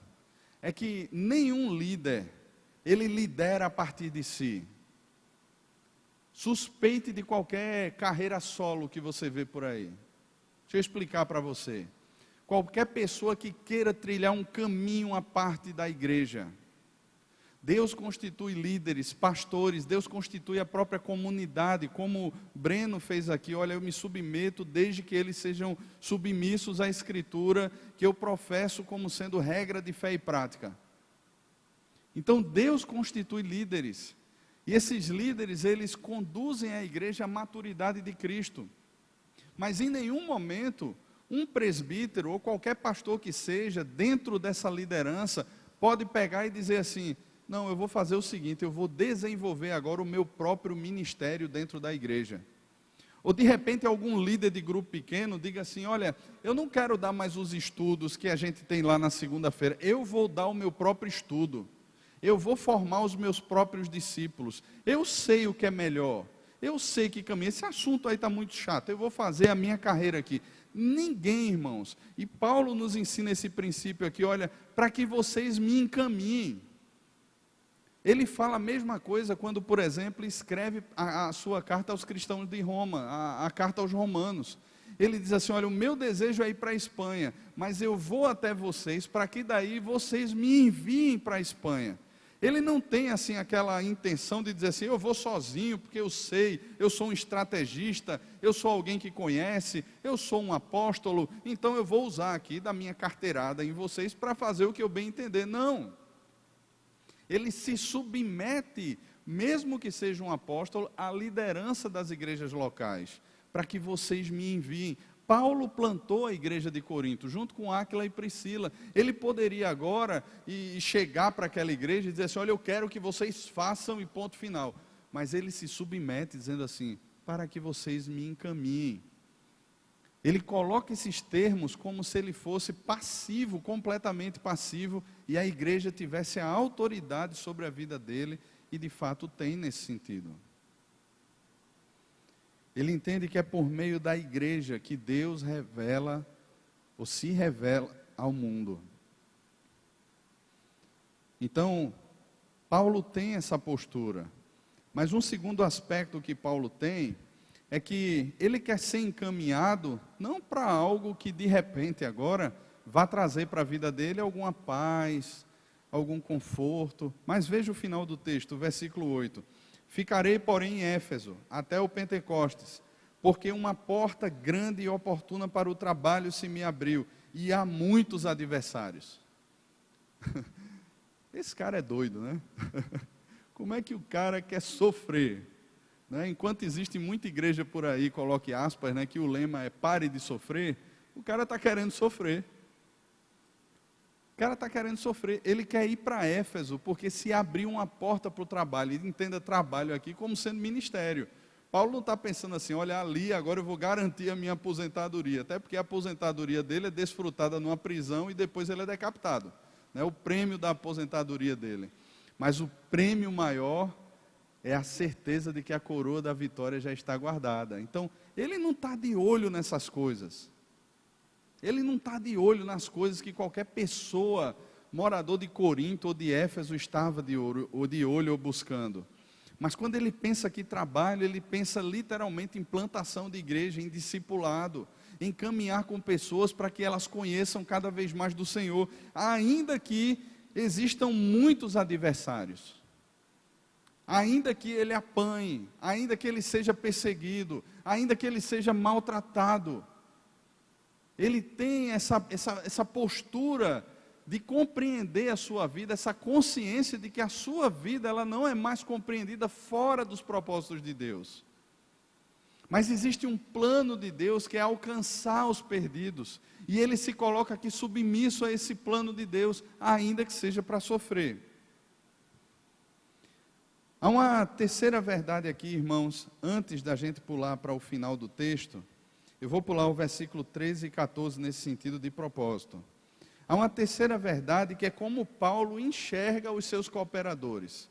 é que nenhum líder, ele lidera a partir de si. Suspeite de qualquer carreira solo que você vê por aí. Deixa eu explicar para você. Qualquer pessoa que queira trilhar um caminho à parte da igreja, Deus constitui líderes, pastores, Deus constitui a própria comunidade, como Breno fez aqui. Olha, eu me submeto desde que eles sejam submissos à Escritura, que eu professo como sendo regra de fé e prática. Então Deus constitui líderes. E esses líderes, eles conduzem a igreja à maturidade de Cristo. Mas em nenhum momento, um presbítero ou qualquer pastor que seja, dentro dessa liderança, pode pegar e dizer assim: não, eu vou fazer o seguinte, eu vou desenvolver agora o meu próprio ministério dentro da igreja. Ou de repente algum líder de grupo pequeno diga assim: olha, eu não quero dar mais os estudos que a gente tem lá na segunda-feira, eu vou dar o meu próprio estudo. Eu vou formar os meus próprios discípulos. Eu sei o que é melhor. Eu sei que caminho. Esse assunto aí está muito chato. Eu vou fazer a minha carreira aqui. Ninguém, irmãos. E Paulo nos ensina esse princípio aqui, olha, para que vocês me encaminhem. Ele fala a mesma coisa quando, por exemplo, escreve a sua carta aos cristãos de Roma, a carta aos romanos. Ele diz assim: olha, o meu desejo é ir para a Espanha, mas eu vou até vocês, para que daí vocês me enviem para a Espanha. Ele não tem assim aquela intenção de dizer assim: eu vou sozinho, porque eu sei, eu sou um estrategista, eu sou alguém que conhece, eu sou um apóstolo, então eu vou usar aqui da minha carteirada em vocês para fazer o que eu bem entender. Não. Ele se submete, mesmo que seja um apóstolo, à liderança das igrejas locais, para que vocês me enviem. Paulo plantou a igreja de Corinto, junto com Áquila e Priscila. Ele poderia agora chegar para aquela igreja e dizer assim: olha, eu quero que vocês façam e ponto final. Mas ele se submete dizendo assim: para que vocês me encaminhem. Ele coloca esses termos como se ele fosse passivo, completamente passivo, e a igreja tivesse a autoridade sobre a vida dele, e de fato tem nesse sentido. Ele entende que é por meio da igreja que Deus revela, ou se revela ao mundo. Então, Paulo tem essa postura. Mas um segundo aspecto que Paulo tem é que ele quer ser encaminhado não para algo que de repente agora vá trazer para a vida dele alguma paz, algum conforto. Mas veja o final do texto, versículo 8. Ficarei, porém, em Éfeso, até o Pentecostes, porque uma porta grande e oportuna para o trabalho se me abriu, e há muitos adversários. Esse cara é doido, né? Como é que o cara quer sofrer? Né? Enquanto existe muita igreja por aí, coloque aspas, né, que o lema é pare de sofrer, o cara está querendo sofrer. O cara está querendo sofrer. Ele quer ir para Éfeso, porque se abriu uma porta para o trabalho, e entenda trabalho aqui como sendo ministério. Paulo não está pensando assim, olha ali, agora eu vou garantir a minha aposentadoria, até porque a aposentadoria dele é desfrutada numa prisão e depois ele é decapitado. Né? O prêmio da aposentadoria dele. Mas o prêmio maior é a certeza de que a coroa da vitória já está guardada. Então, ele não está de olho nessas coisas. Ele não está de olho nas coisas que qualquer pessoa, morador de Corinto ou de Éfeso, estava de olho ou buscando. Mas quando ele pensa que trabalho, ele pensa literalmente em plantação de igreja, em discipulado, em caminhar com pessoas para que elas conheçam cada vez mais do Senhor, ainda que existam muitos adversários. Ainda que ele apanhe, ainda que ele seja perseguido, ainda que ele seja maltratado, ele tem essa postura de compreender a sua vida, essa consciência de que a sua vida ela não é mais compreendida fora dos propósitos de Deus. Mas existe um plano de Deus que é alcançar os perdidos, e ele se coloca aqui submisso a esse plano de Deus, ainda que seja para sofrer. Há uma terceira verdade aqui, irmãos, antes da gente pular para o final do texto. Eu vou pular o versículo 13 e 14 nesse sentido de propósito. Há uma terceira verdade que é como Paulo enxerga os seus cooperadores.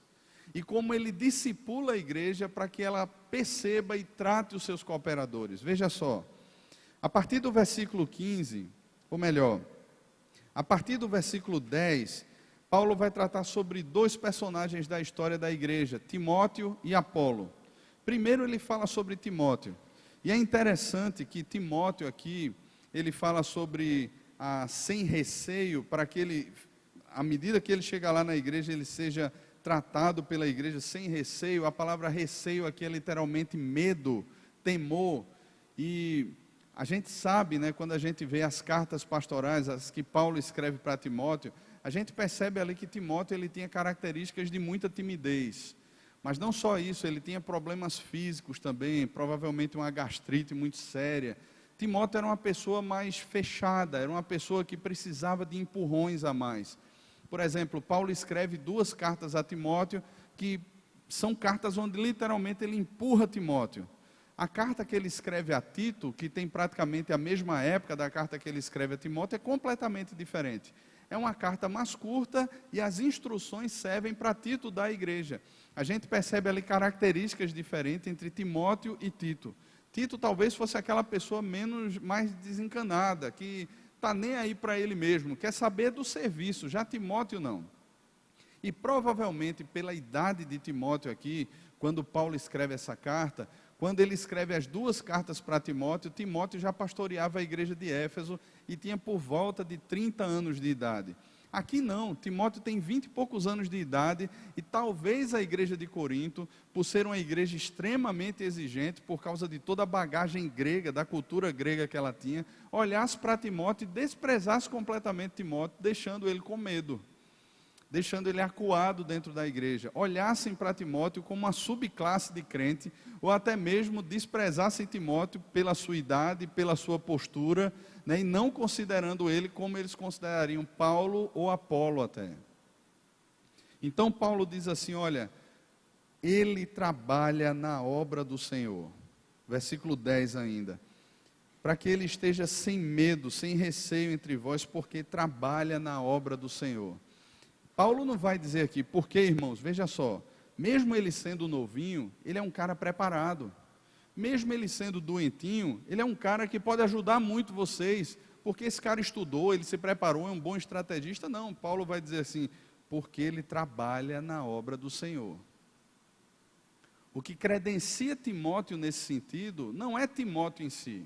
E como ele discipula a igreja para que ela perceba e trate os seus cooperadores. Veja só, a partir do versículo 15, ou melhor, a partir do versículo 10, Paulo vai tratar sobre dois personagens da história da igreja, Timóteo e Apolo. Primeiro ele fala sobre Timóteo. E é interessante que Timóteo aqui, ele fala sobre sem receio, para que ele, à medida que ele chega lá na igreja, ele seja tratado pela igreja sem receio. A palavra receio aqui é literalmente medo, temor. E a gente sabe, né, quando a gente vê as cartas pastorais, as que Paulo escreve para Timóteo, a gente percebe ali que Timóteo ele tinha características de muita timidez. Mas não só isso, ele tinha problemas físicos também, provavelmente uma gastrite muito séria. Timóteo era uma pessoa mais fechada, era uma pessoa que precisava de empurrões a mais. Por exemplo, Paulo escreve 2 cartas a Timóteo, que são cartas onde literalmente ele empurra Timóteo. A carta que ele escreve a Tito, que tem praticamente a mesma época da carta que ele escreve a Timóteo, é completamente diferente. É uma carta mais curta e as instruções servem para Tito da igreja. A gente percebe ali características diferentes entre Timóteo e Tito. Tito talvez fosse aquela pessoa mais desencanada, que está nem aí para ele mesmo, quer saber do serviço, já Timóteo não. E provavelmente pela idade de Timóteo aqui, quando Paulo escreve essa carta, quando ele escreve as 2 cartas para Timóteo, Timóteo já pastoreava a igreja de Éfeso e tinha por volta de 30 anos de idade. Aqui não, Timóteo tem 20 e poucos anos de idade e talvez a igreja de Corinto, por ser uma igreja extremamente exigente, por causa de toda a bagagem grega, da cultura grega que ela tinha, olhasse para Timóteo e desprezasse completamente Timóteo, deixando ele com medo, deixando ele acuado dentro da igreja, olhassem para Timóteo como uma subclasse de crente, ou até mesmo desprezassem Timóteo pela sua idade, pela sua postura, né, e não considerando ele como eles considerariam Paulo ou Apolo até. Então Paulo diz assim, olha, ele trabalha na obra do Senhor, versículo 10 ainda, para que ele esteja sem medo, sem receio entre vós, porque trabalha na obra do Senhor. Paulo não vai dizer aqui, porque irmãos, veja só, mesmo ele sendo novinho, ele é um cara preparado. Mesmo ele sendo doentinho, ele é um cara que pode ajudar muito vocês, porque esse cara estudou, ele se preparou, é um bom estrategista. Não, Paulo vai dizer assim, porque ele trabalha na obra do Senhor. O que credencia Timóteo nesse sentido não é Timóteo em si,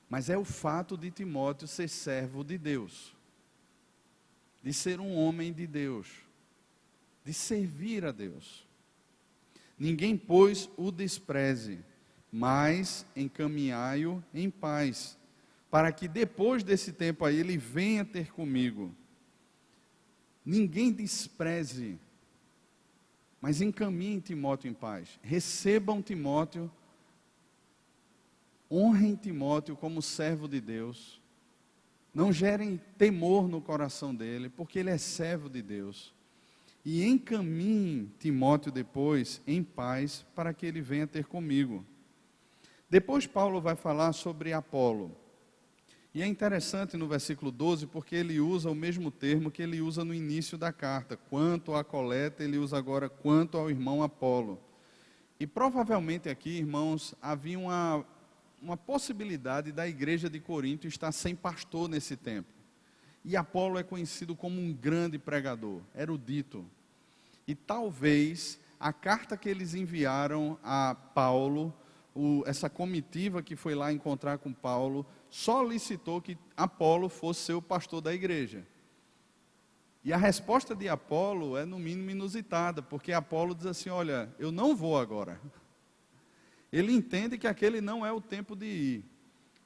mas é o fato de Timóteo ser servo de Deus, de ser um homem de Deus, de servir a Deus. Ninguém, pois, o despreze, mas encaminhai-o em paz, para que depois desse tempo aí ele venha ter comigo. Ninguém despreze, mas encaminhem Timóteo em paz. Recebam Timóteo, honrem Timóteo como servo de Deus. Não gerem temor no coração dele, porque ele é servo de Deus. E encaminhem Timóteo depois em paz, para que ele venha ter comigo. Depois Paulo vai falar sobre Apolo. E é interessante no versículo 12, porque ele usa o mesmo termo que ele usa no início da carta. Quanto à coleta, ele usa agora quanto ao irmão Apolo. E provavelmente aqui, irmãos, havia uma possibilidade da igreja de Corinto estar sem pastor nesse tempo. E Apolo é conhecido como um grande pregador, erudito. E talvez a carta que eles enviaram a Paulo, essa comitiva que foi lá encontrar com Paulo, solicitou que Apolo fosse ser o pastor da igreja. E a resposta de Apolo é no mínimo inusitada, porque Apolo diz assim, olha, eu não vou agora. Ele entende que aquele não é o tempo de ir.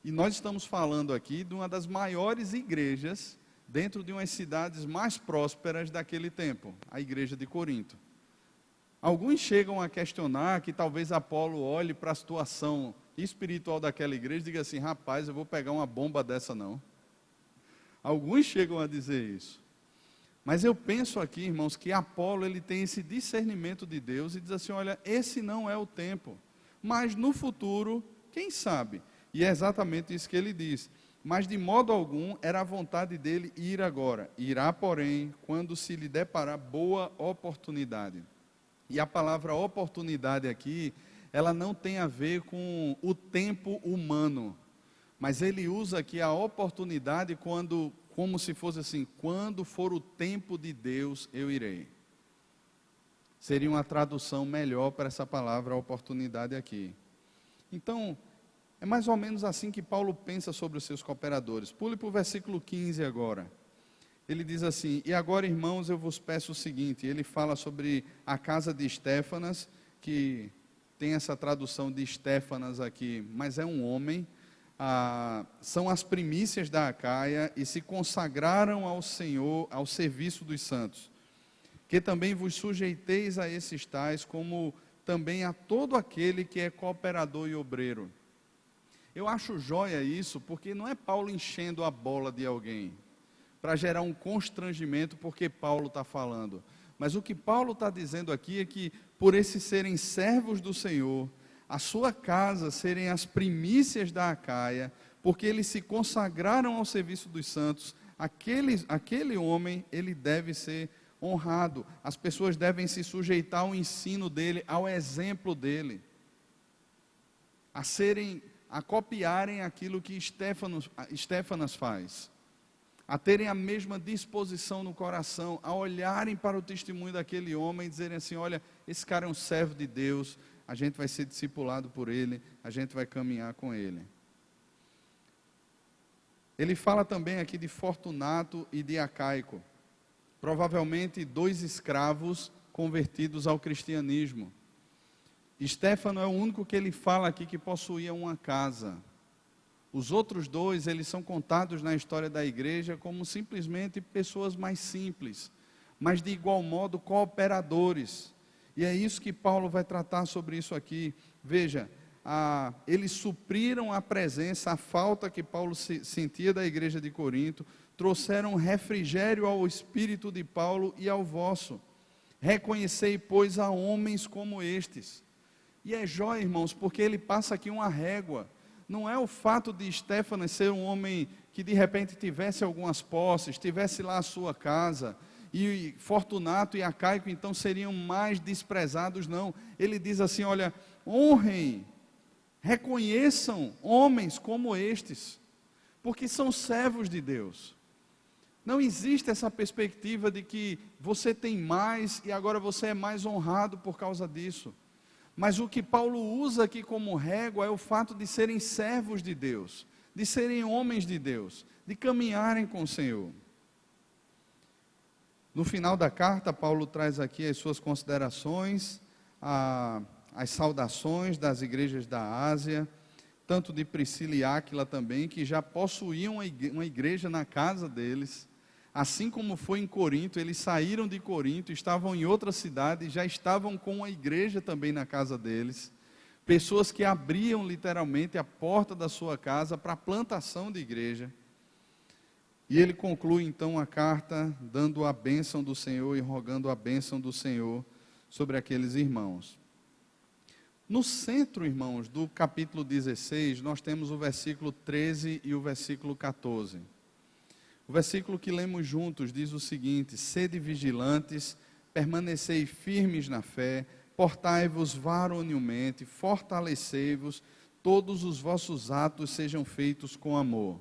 E nós estamos falando aqui de uma das maiores igrejas dentro de umas cidades mais prósperas daquele tempo, a igreja de Corinto. Alguns chegam a questionar que talvez Apolo olhe para a situação espiritual daquela igreja e diga assim, rapaz, eu vou pegar uma bomba dessa não. Alguns chegam a dizer isso. Mas eu penso aqui, irmãos, que Apolo ele tem esse discernimento de Deus e diz assim, olha, esse não é o tempo. Mas no futuro, quem sabe? E é exatamente isso que ele diz. Mas de modo algum era a vontade dele ir agora. Irá, porém, quando se lhe deparar boa oportunidade. E a palavra oportunidade aqui, ela não tem a ver com o tempo humano. Mas ele usa aqui a oportunidade como se fosse assim, quando for o tempo de Deus, eu irei. Seria uma tradução melhor para essa palavra oportunidade aqui. Então, é mais ou menos assim que Paulo pensa sobre os seus cooperadores. Pule para o versículo 15 agora. Ele diz assim, e agora, irmãos, eu vos peço o seguinte, ele fala sobre a casa de Estéfanas, que tem essa tradução de Estéfanas aqui, mas é um homem, são as primícias da Acaia e se consagraram ao Senhor, ao serviço dos santos. Que também vos sujeiteis a esses tais, como também a todo aquele que é cooperador e obreiro. Eu acho joia isso, porque não é Paulo enchendo a bola de alguém, para gerar um constrangimento, porque Paulo está falando. Mas o que Paulo está dizendo aqui é que, por esses serem servos do Senhor, a sua casa serem as primícias da Acaia, porque eles se consagraram ao serviço dos santos, aquele homem, ele deve ser honrado. As pessoas devem se sujeitar ao ensino dele, ao exemplo dele, a copiarem aquilo que Estéfanas faz, a terem a mesma disposição no coração, a olharem para o testemunho daquele homem e dizerem assim, olha, esse cara é um servo de Deus, a gente vai ser discipulado por ele, a gente vai caminhar com ele. Ele fala também aqui de Fortunato e de Acaico, provavelmente 2 escravos convertidos ao cristianismo. Estéfano é o único que ele fala aqui que possuía uma casa. Os outros 2, eles são contados na história da igreja como simplesmente pessoas mais simples, mas de igual modo cooperadores. E é isso que Paulo vai tratar sobre isso aqui. Veja, eles supriram a presença, a falta que Paulo sentia da igreja de Corinto, trouxeram refrigério ao espírito de Paulo e ao vosso. Reconhecei, pois, a homens como estes. E é jóia, irmãos, porque ele passa aqui uma régua. Não é o fato de Estéfanas ser um homem que de repente tivesse algumas posses, tivesse lá a sua casa, e Fortunato e Acaico então seriam mais desprezados, não. Ele diz assim, olha, honrem, reconheçam homens como estes, porque são servos de Deus. Não existe essa perspectiva de que você tem mais e agora você é mais honrado por causa disso. Mas o que Paulo usa aqui como régua é o fato de serem servos de Deus, de serem homens de Deus, de caminharem com o Senhor. No final da carta, Paulo traz aqui as suas considerações, as saudações das igrejas da Ásia, tanto de Priscila e Áquila também, que já possuíam uma igreja na casa deles. Assim como foi em Corinto, eles saíram de Corinto, estavam em outra cidade, já estavam com uma igreja também na casa deles. Pessoas que abriam literalmente a porta da sua casa para a plantação de igreja. E ele conclui então a carta dando a bênção do Senhor e rogando a bênção do Senhor sobre aqueles irmãos. No centro, irmãos, do capítulo 16, nós temos o versículo 13 e o versículo 14. O versículo que lemos juntos diz o seguinte: sede vigilantes, permanecei firmes na fé, portai-vos varonilmente, fortalecei-vos, todos os vossos atos sejam feitos com amor.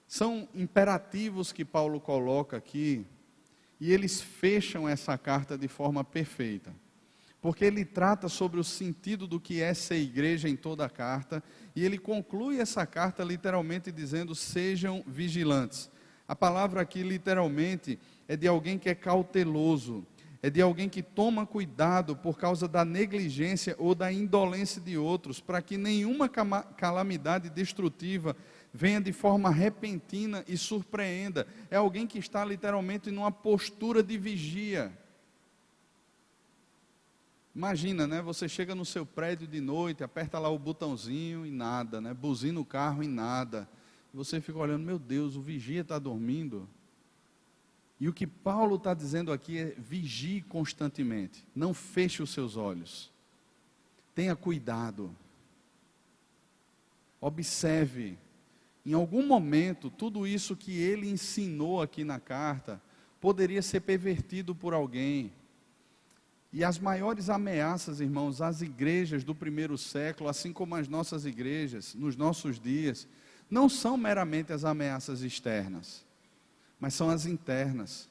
São imperativos que Paulo coloca aqui, e eles fecham essa carta de forma perfeita, porque ele trata sobre o sentido do que é ser igreja em toda a carta, e ele conclui essa carta literalmente dizendo: sejam vigilantes. A palavra aqui literalmente é de alguém que é cauteloso, é de alguém que toma cuidado por causa da negligência ou da indolência de outros, para que nenhuma calamidade destrutiva venha de forma repentina e surpreenda. É alguém que está literalmente numa postura de vigia. Imagina, né? Você chega no seu prédio de noite, aperta lá o botãozinho e nada, né? Buzina o carro e nada. Você fica olhando, meu Deus, o vigia está dormindo. E o que Paulo está dizendo aqui é: vigie constantemente, não feche os seus olhos, tenha cuidado, observe. Em algum momento, tudo isso que ele ensinou aqui na carta poderia ser pervertido por alguém. E as maiores ameaças, irmãos, às igrejas do primeiro século, assim como as nossas igrejas, nos nossos dias, não são meramente as ameaças externas, mas são as internas.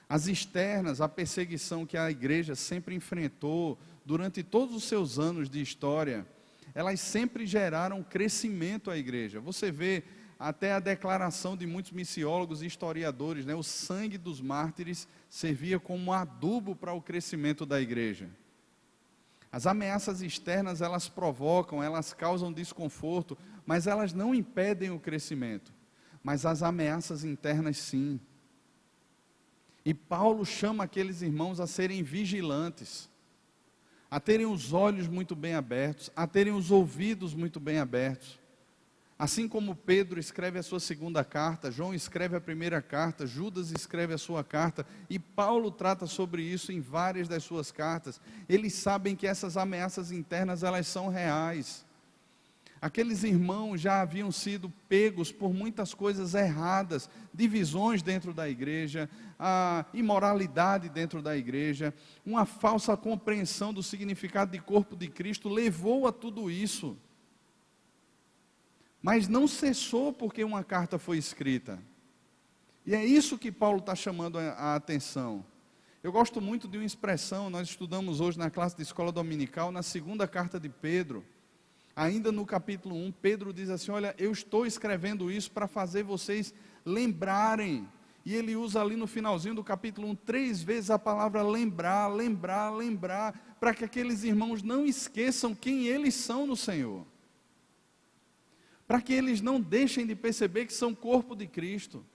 As externas, a perseguição que a igreja sempre enfrentou durante todos os seus anos de história, elas sempre geraram crescimento à igreja. Você vê até a declaração de muitos missiólogos e historiadores, né? O sangue dos mártires servia como adubo para o crescimento da igreja. As ameaças externas, elas provocam, elas causam desconforto, mas elas não impedem o crescimento. Mas as ameaças internas, sim. E Paulo chama aqueles irmãos a serem vigilantes, a terem os olhos muito bem abertos, a terem os ouvidos muito bem abertos. Assim como Pedro escreve a sua segunda carta, João escreve a primeira carta, Judas escreve a sua carta, e Paulo trata sobre isso em várias das suas cartas. Eles sabem que essas ameaças internas, elas são reais. Aqueles irmãos já haviam sido pegos por muitas coisas erradas, divisões dentro da igreja, a imoralidade dentro da igreja, uma falsa compreensão do significado de corpo de Cristo levou a tudo isso. Mas não cessou porque uma carta foi escrita. E é isso que Paulo está chamando a atenção. Eu gosto muito de uma expressão, nós estudamos hoje na classe de escola dominical, na segunda carta de Pedro. Ainda no capítulo 1, Pedro diz assim: olha, eu estou escrevendo isso para fazer vocês lembrarem. E ele usa ali no finalzinho do capítulo 1, 3 vezes a palavra lembrar, lembrar, lembrar, para que aqueles irmãos não esqueçam quem eles são no Senhor. Para que eles não deixem de perceber que são corpo de Cristo,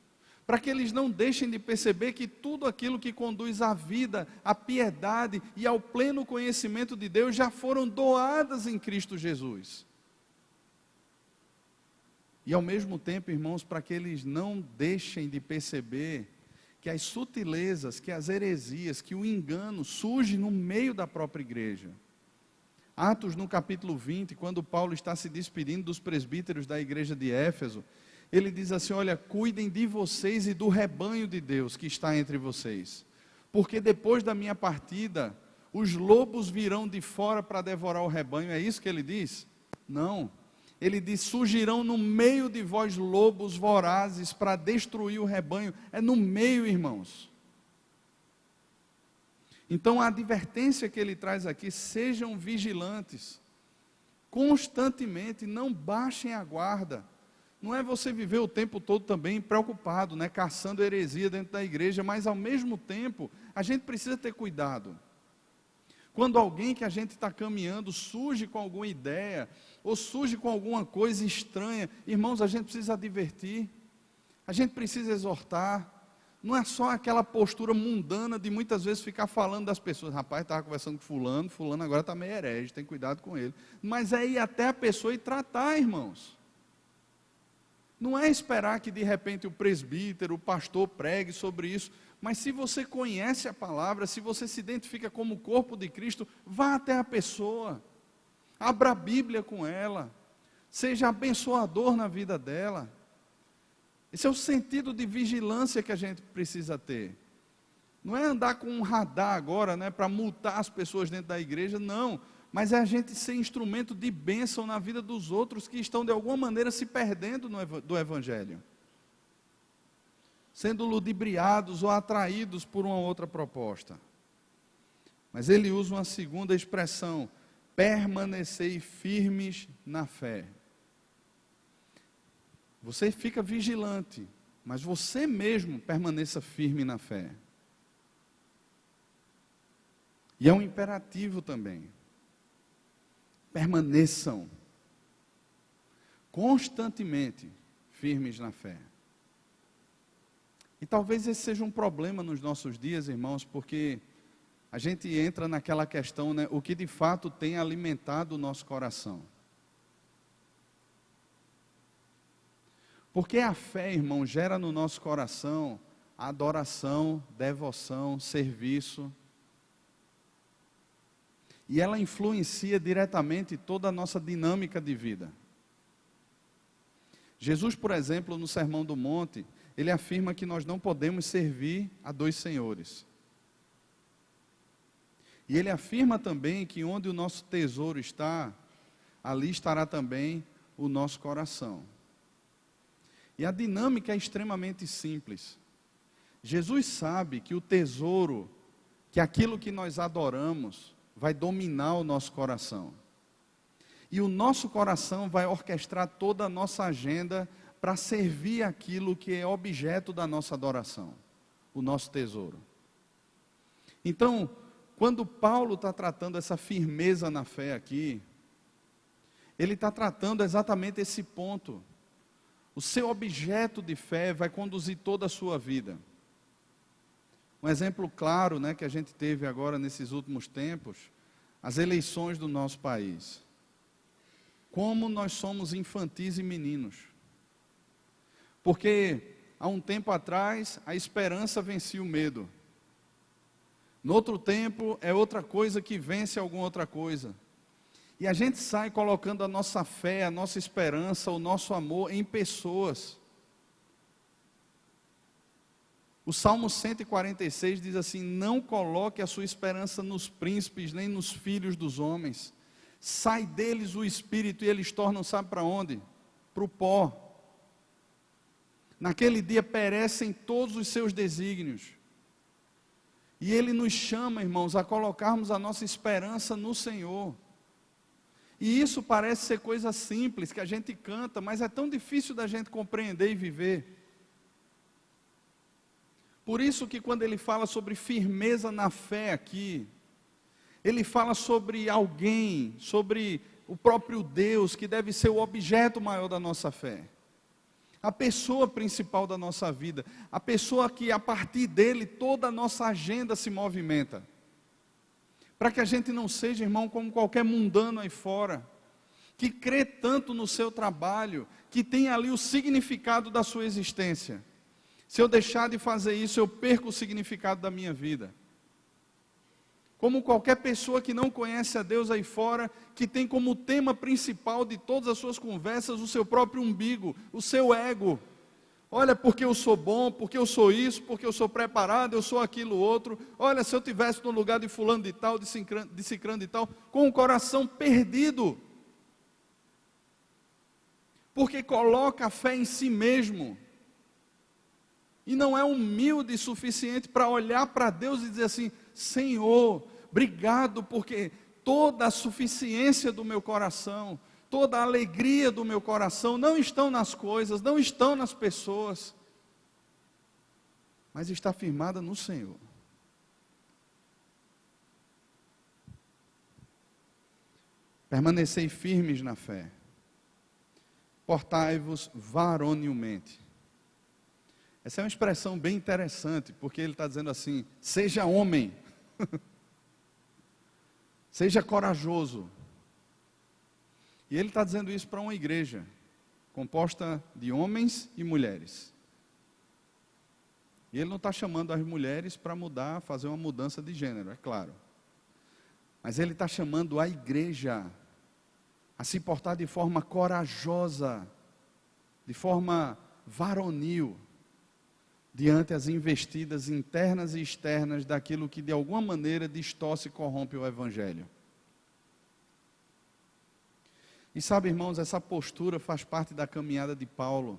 para que eles não deixem de perceber que tudo aquilo que conduz à vida, à piedade e ao pleno conhecimento de Deus já foram doadas em Cristo Jesus. E ao mesmo tempo, irmãos, para que eles não deixem de perceber que as sutilezas, que as heresias, que o engano surge no meio da própria igreja. Atos no capítulo 20, quando Paulo está se despedindo dos presbíteros da igreja de Éfeso, ele diz assim: olha, cuidem de vocês e do rebanho de Deus que está entre vocês, porque depois da minha partida, os lobos virão de fora para devorar o rebanho. É isso que ele diz? Não, Ele diz: surgirão no meio de vós lobos vorazes para destruir o rebanho. É no meio, irmãos. Então a advertência que ele traz aqui: sejam vigilantes, constantemente, não baixem a guarda. Não é você viver o tempo todo também preocupado, né, caçando heresia dentro da igreja, mas ao mesmo tempo, a gente precisa ter cuidado. Quando alguém que a gente está caminhando surge com alguma ideia, ou surge com alguma coisa estranha, irmãos, a gente precisa advertir, a gente precisa exortar. Não é só aquela postura mundana de muitas vezes ficar falando das pessoas: rapaz, estava conversando com fulano agora está meio herege, tem cuidado com ele. Mas é ir até a pessoa e tratar, irmãos. Não é esperar que de repente o presbítero, o pastor pregue sobre isso, mas se você conhece a palavra, se você se identifica como corpo de Cristo, vá até a pessoa, abra a Bíblia com ela, seja abençoador na vida dela. Esse é o sentido de vigilância que a gente precisa ter. Não é andar com um radar agora, né, para multar as pessoas dentro da igreja, não. Mas é a gente ser instrumento de bênção na vida dos outros que estão de alguma maneira se perdendo do Evangelho, sendo ludibriados ou atraídos por uma outra proposta. Mas ele usa uma segunda expressão: permanecei firmes na fé. Você fica vigilante, mas você mesmo permaneça firme na fé. E é um imperativo também. Permaneçam constantemente firmes na fé. E talvez esse seja um problema nos nossos dias, irmãos, porque a gente entra naquela questão, né, o que de fato tem alimentado o nosso coração. Porque a fé, irmão, gera no nosso coração adoração, devoção, serviço. E ela influencia diretamente toda a nossa dinâmica de vida. Jesus, por exemplo, no Sermão do Monte, ele afirma que nós não podemos servir a dois senhores. E ele afirma também que onde o nosso tesouro está, ali estará também o nosso coração. E a dinâmica é extremamente simples. Jesus sabe que o tesouro, que aquilo que nós adoramos, vai dominar o nosso coração. E o nosso coração vai orquestrar toda a nossa agenda para servir aquilo que é objeto da nossa adoração, o nosso tesouro. Então, quando Paulo está tratando essa firmeza na fé aqui, ele está tratando exatamente esse ponto. O seu objeto de fé vai conduzir toda a sua vida. Um exemplo claro, né, que a gente teve agora nesses últimos tempos, as eleições do nosso país. Como nós somos infantis e meninos. Porque há um tempo atrás a esperança vencia o medo. No outro tempo é outra coisa que vence alguma outra coisa. E a gente sai colocando a nossa fé, a nossa esperança, o nosso amor em pessoas. O Salmo 146 diz assim: não coloque a sua esperança nos príncipes, nem nos filhos dos homens. Sai deles o espírito e eles tornam, sabe para onde? Para o pó. Naquele dia perecem todos os seus desígnios. E ele nos chama, irmãos, a colocarmos a nossa esperança no Senhor. E isso parece ser coisa simples, que a gente canta, mas é tão difícil da gente compreender e viver. Por isso que quando ele fala sobre firmeza na fé aqui, ele fala sobre alguém, sobre o próprio Deus, que deve ser o objeto maior da nossa fé. A pessoa principal da nossa vida, a pessoa que a partir dele toda a nossa agenda se movimenta. Para que a gente não seja, irmão, como qualquer mundano aí fora, que crê tanto no seu trabalho, que tem ali o significado da sua existência. Se eu deixar de fazer isso, eu perco o significado da minha vida. Como qualquer pessoa que não conhece a Deus aí fora, que tem como tema principal de todas as suas conversas o seu próprio umbigo, o seu ego. Olha, porque eu sou bom, porque eu sou isso, porque eu sou preparado, eu sou aquilo outro. Olha, se eu tivesse no lugar de fulano de tal, de cicrano de tal, com o coração perdido. porque coloca a fé em si mesmo, e não é humilde o suficiente para olhar para Deus e dizer assim: Senhor, obrigado, porque toda a suficiência do meu coração, toda a alegria do meu coração não estão nas coisas, não estão nas pessoas, mas está firmada no Senhor. Permanecei firmes na fé, portai-vos varonilmente. Essa é uma expressão bem interessante, porque ele está dizendo assim: seja homem, seja corajoso. E ele está dizendo isso para uma igreja, composta de homens e mulheres. E ele não está chamando as mulheres para mudar, fazer uma mudança de gênero, é claro. Mas ele está chamando a igreja a se portar de forma corajosa, de forma varonil, diante as investidas internas e externas daquilo que de alguma maneira distorce e corrompe o Evangelho. E sabe, irmãos, essa postura faz parte da caminhada de Paulo.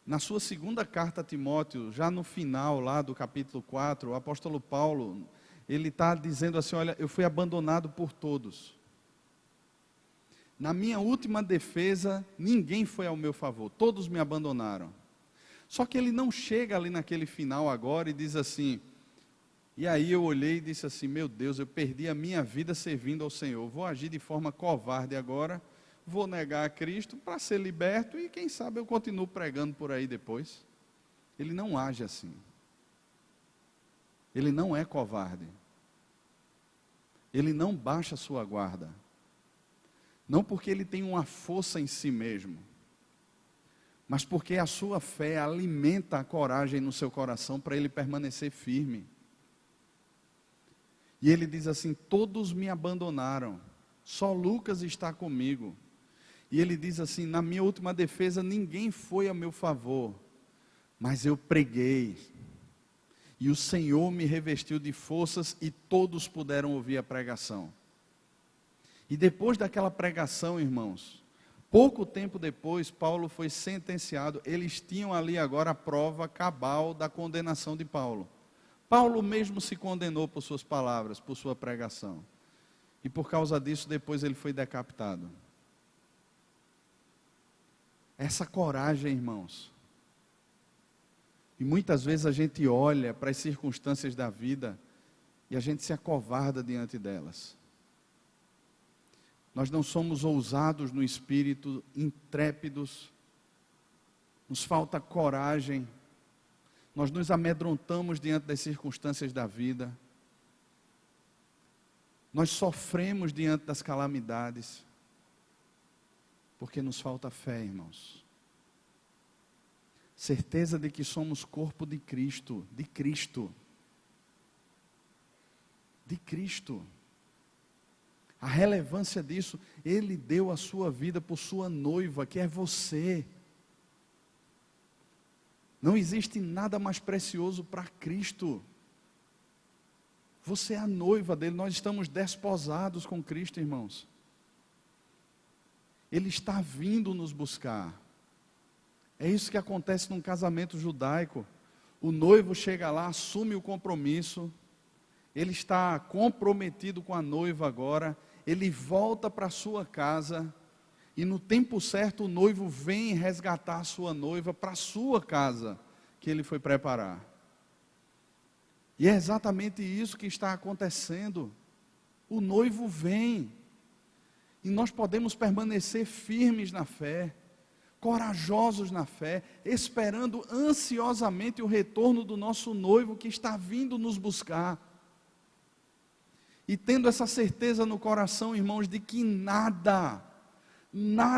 Na sua segunda carta a Timóteo, já no final lá do capítulo 4, o apóstolo Paulo, ele está dizendo assim: olha, eu fui abandonado por todos. Na minha última defesa, ninguém foi ao meu favor, todos me abandonaram. Só que ele não chega ali naquele final agora e diz assim, e aí eu olhei e disse assim: meu Deus, eu perdi a minha vida servindo ao Senhor, vou agir de forma covarde agora, vou negar a Cristo para ser liberto e quem sabe eu continuo pregando por aí depois. Ele não age assim. Ele não é covarde. Ele não baixa a sua guarda. Não porque ele tem uma força em si mesmo, mas porque a sua fé alimenta a coragem no seu coração para ele permanecer firme. E ele diz assim: todos me abandonaram, só Lucas está comigo. E ele diz assim: na minha última defesa ninguém foi a meu favor, mas eu preguei, e o Senhor me revestiu de forças e todos puderam ouvir a pregação. E depois daquela pregação, irmãos, pouco tempo depois, Paulo foi sentenciado. Eles tinham ali agora a prova cabal da condenação de Paulo. Paulo mesmo se condenou por suas palavras, por sua pregação. E por causa disso, depois ele foi decapitado. Essa coragem, irmãos. E muitas vezes a gente olha para as circunstâncias da vida e a gente se acovarda diante delas. Nós não somos ousados no espírito, intrépidos, nos falta coragem, nós nos amedrontamos diante das circunstâncias da vida, nós sofremos diante das calamidades, porque nos falta fé, irmãos. Certeza de que somos corpo de Cristo, de Cristo. De Cristo. A relevância disso, Ele deu a sua vida por sua noiva, que é você. Não existe nada mais precioso para Cristo. Você é a noiva dele, nós estamos desposados com Cristo, irmãos. Ele está vindo nos buscar. É isso que acontece num casamento judaico. O noivo chega lá, assume o compromisso, ele está comprometido com a noiva agora, ele volta para a sua casa, e no tempo certo o noivo vem resgatar a sua noiva para a sua casa, que ele foi preparar. E é exatamente isso que está acontecendo. O noivo vem, e nós podemos permanecer firmes na fé, corajosos na fé, esperando ansiosamente o retorno do nosso noivo que está vindo nos buscar. E tendo essa certeza no coração, irmãos, de que nada,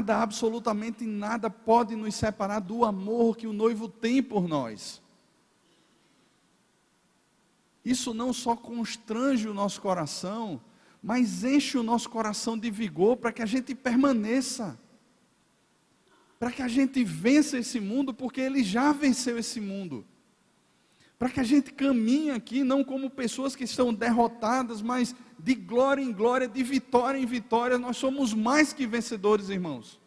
absolutamente nada pode nos separar do amor que o noivo tem por nós. Isso não só constrange o nosso coração, mas enche o nosso coração de vigor para que a gente permaneça. Para que a gente vença esse mundo, porque ele já venceu esse mundo. para que a gente caminhe aqui não como pessoas que estão derrotadas, mas de glória em glória, de vitória em vitória. Nós somos mais que vencedores, irmãos.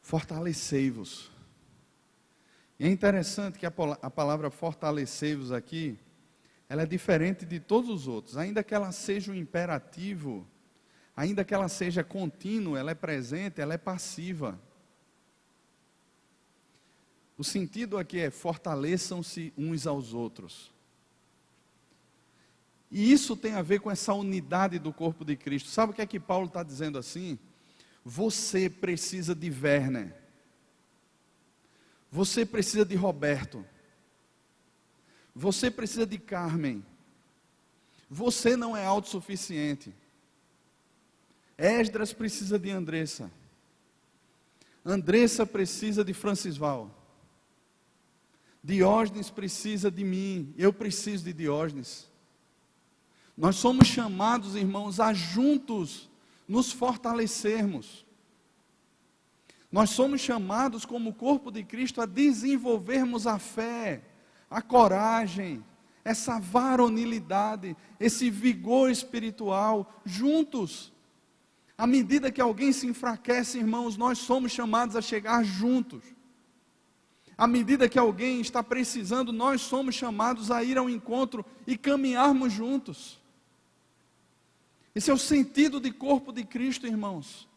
Fortalecei-vos. E é interessante que a palavra fortalecei-vos aqui, ela é diferente de todos os outros. Ainda que ela seja um imperativo, ainda que ela seja contínua, ela é presente, ela é passiva. O sentido aqui é: fortaleçam-se uns aos outros. E isso tem a ver com essa unidade do corpo de Cristo. Sabe o que é que Paulo está dizendo assim? Você precisa de Werner. Você precisa de Roberto. Você precisa de Carmen. Você não é autossuficiente. Esdras precisa de Andressa. Andressa precisa de Francisval. Diógenes precisa de mim. Eu preciso de Diógenes. Nós somos chamados, irmãos, a juntos nos fortalecermos. Nós somos chamados como corpo de Cristo a desenvolvermos a fé, a coragem, essa varonilidade, esse vigor espiritual, juntos. À medida que alguém se enfraquece, irmãos, nós somos chamados a chegar juntos. À medida que alguém está precisando, nós somos chamados a ir ao encontro e caminharmos juntos. Esse é o sentido de corpo de Cristo, irmãos.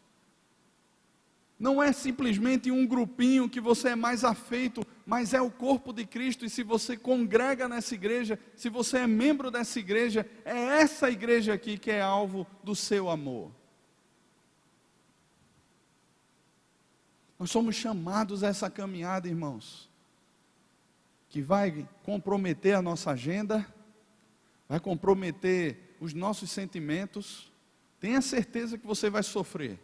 Não é simplesmente um grupinho que você é mais afeito, mas é o corpo de Cristo. E se você congrega nessa igreja, se você é membro dessa igreja, é essa igreja aqui que é alvo do seu amor. Nós somos chamados a essa caminhada, irmãos, que vai comprometer a nossa agenda, vai comprometer os nossos sentimentos. Tenha certeza que você vai sofrer.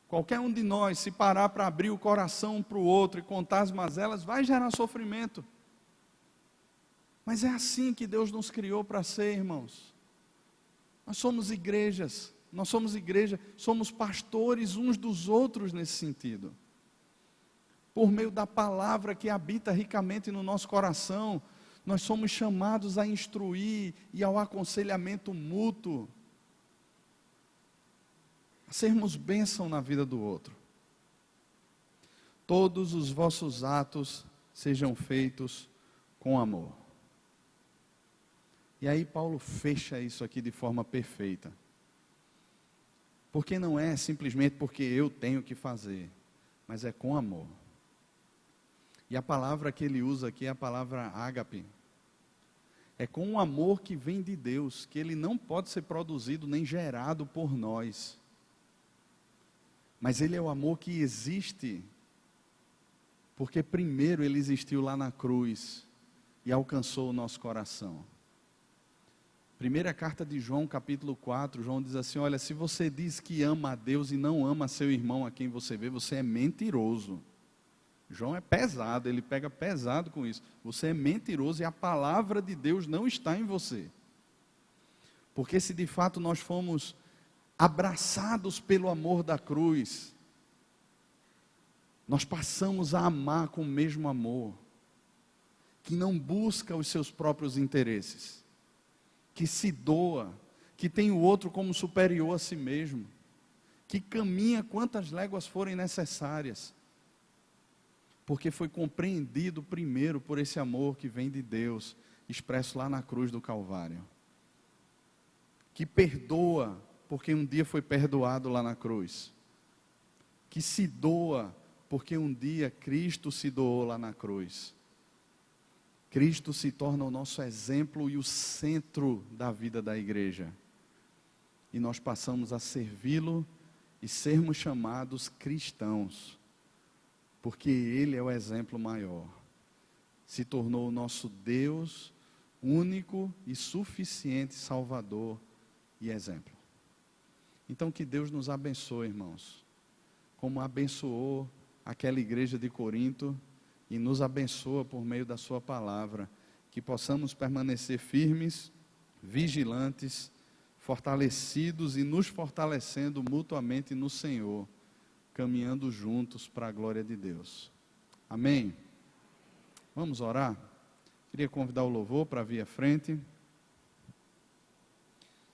Qualquer um de nós, se parar para abrir o coração um para o outro e contar as mazelas, vai gerar sofrimento. Mas é assim que Deus nos criou para ser, irmãos. Nós somos igrejas, somos pastores uns dos outros nesse sentido. Por meio da palavra que habita ricamente no nosso coração, nós somos chamados a instruir e ao aconselhamento mútuo. Sermos bênção na vida do outro. Todos os vossos atos sejam feitos com amor. E aí Paulo fecha isso aqui de forma perfeita. Porque não é simplesmente porque eu tenho que fazer, mas é com amor. E a palavra que ele usa aqui é a palavra ágape. É com um amor que vem de Deus, que ele não pode ser produzido nem gerado por nós. Mas ele é o amor que existe, porque primeiro ele existiu lá na cruz e alcançou o nosso coração. Primeira carta de João, capítulo 4, João diz assim: olha, se você diz que ama a Deus e não ama seu irmão a quem você vê, você é mentiroso. João é pesado, ele pega pesado com isso. Você é mentiroso e a palavra de Deus não está em você. Porque se de fato nós fomos abraçados pelo amor da cruz, nós passamos a amar com o mesmo amor, que não busca os seus próprios interesses, que se doa, que tem o outro como superior a si mesmo, que caminha quantas léguas forem necessárias, porque foi compreendido primeiro por esse amor que vem de Deus, expresso lá na cruz do Calvário, que perdoa, porque um dia foi perdoado lá na cruz, que se doa, porque um dia Cristo se doou lá na cruz. Cristo se torna o nosso exemplo e o centro da vida da igreja, e nós passamos a servi-lo e sermos chamados cristãos, porque Ele é o exemplo maior, se tornou o nosso Deus, único e suficiente Salvador e exemplo. Então que Deus nos abençoe, irmãos, como abençoou aquela igreja de Corinto e nos abençoa por meio da sua palavra, que possamos permanecer firmes, vigilantes, fortalecidos e nos fortalecendo mutuamente no Senhor, caminhando juntos para a glória de Deus. Amém? Vamos orar? Queria convidar o louvor para vir à frente.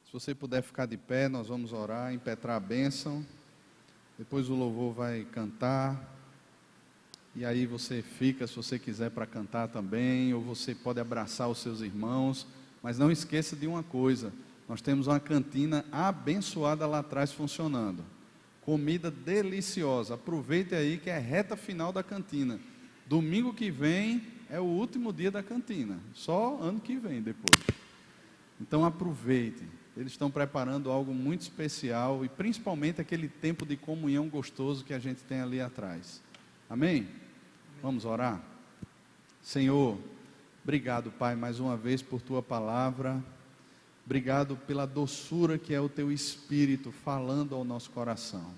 Se você puder ficar de pé, nós vamos orar, impetrar a bênção. Depois o louvor vai cantar. E aí você fica, se você quiser, para cantar também. Ou você pode abraçar os seus irmãos. Mas não esqueça de uma coisa. Nós temos uma cantina abençoada lá atrás funcionando. Comida deliciosa. Aproveite aí que é reta final da cantina. Domingo que vem é o último dia da cantina. Só ano que vem depois. Então aproveite. Eles estão preparando algo muito especial. E principalmente aquele tempo de comunhão gostoso que a gente tem ali atrás. Amém? Vamos orar? Senhor, obrigado, Pai, mais uma vez por Tua palavra. Obrigado pela doçura que é o Teu Espírito falando ao nosso coração.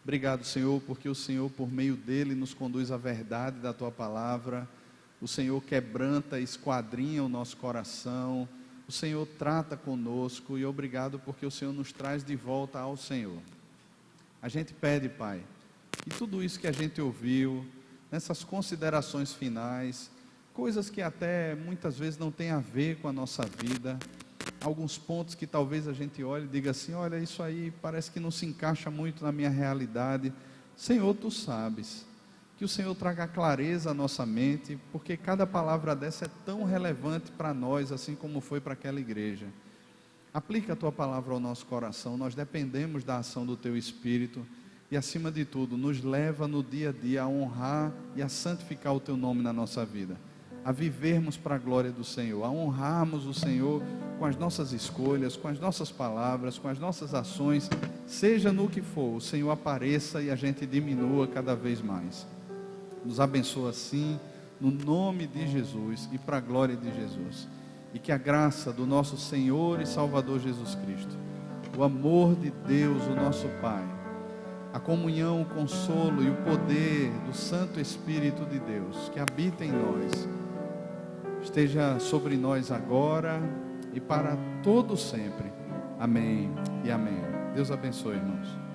Obrigado, Senhor, porque o Senhor, por meio dele, nos conduz à verdade da Tua palavra. O Senhor quebranta, esquadrinha o nosso coração. O Senhor trata conosco e obrigado porque o Senhor nos traz de volta ao Senhor. A gente pede, Pai, que tudo isso que a gente ouviu, nessas considerações finais, coisas que até muitas vezes não tem a ver com a nossa vida, alguns pontos que talvez a gente olhe e diga assim, olha, isso aí parece que não se encaixa muito na minha realidade. Senhor, Tu sabes, que o Senhor traga clareza à nossa mente, porque cada palavra dessa é tão relevante para nós, assim como foi para aquela igreja. Aplica a Tua palavra ao nosso coração, nós dependemos da ação do Teu Espírito, e acima de tudo, nos leva no dia a dia a honrar e a santificar o Teu nome na nossa vida, a vivermos para a glória do Senhor, a honrarmos o Senhor com as nossas escolhas, com as nossas palavras, com as nossas ações, seja no que for, o Senhor apareça e a gente diminua cada vez mais. Nos abençoa assim, no nome de Jesus e para a glória de Jesus. E que a graça do nosso Senhor e Salvador Jesus Cristo, o amor de Deus, o nosso Pai, a comunhão, o consolo e o poder do Santo Espírito de Deus, que habita em nós, esteja sobre nós agora e para todo sempre. Amém e amém. Deus abençoe, irmãos.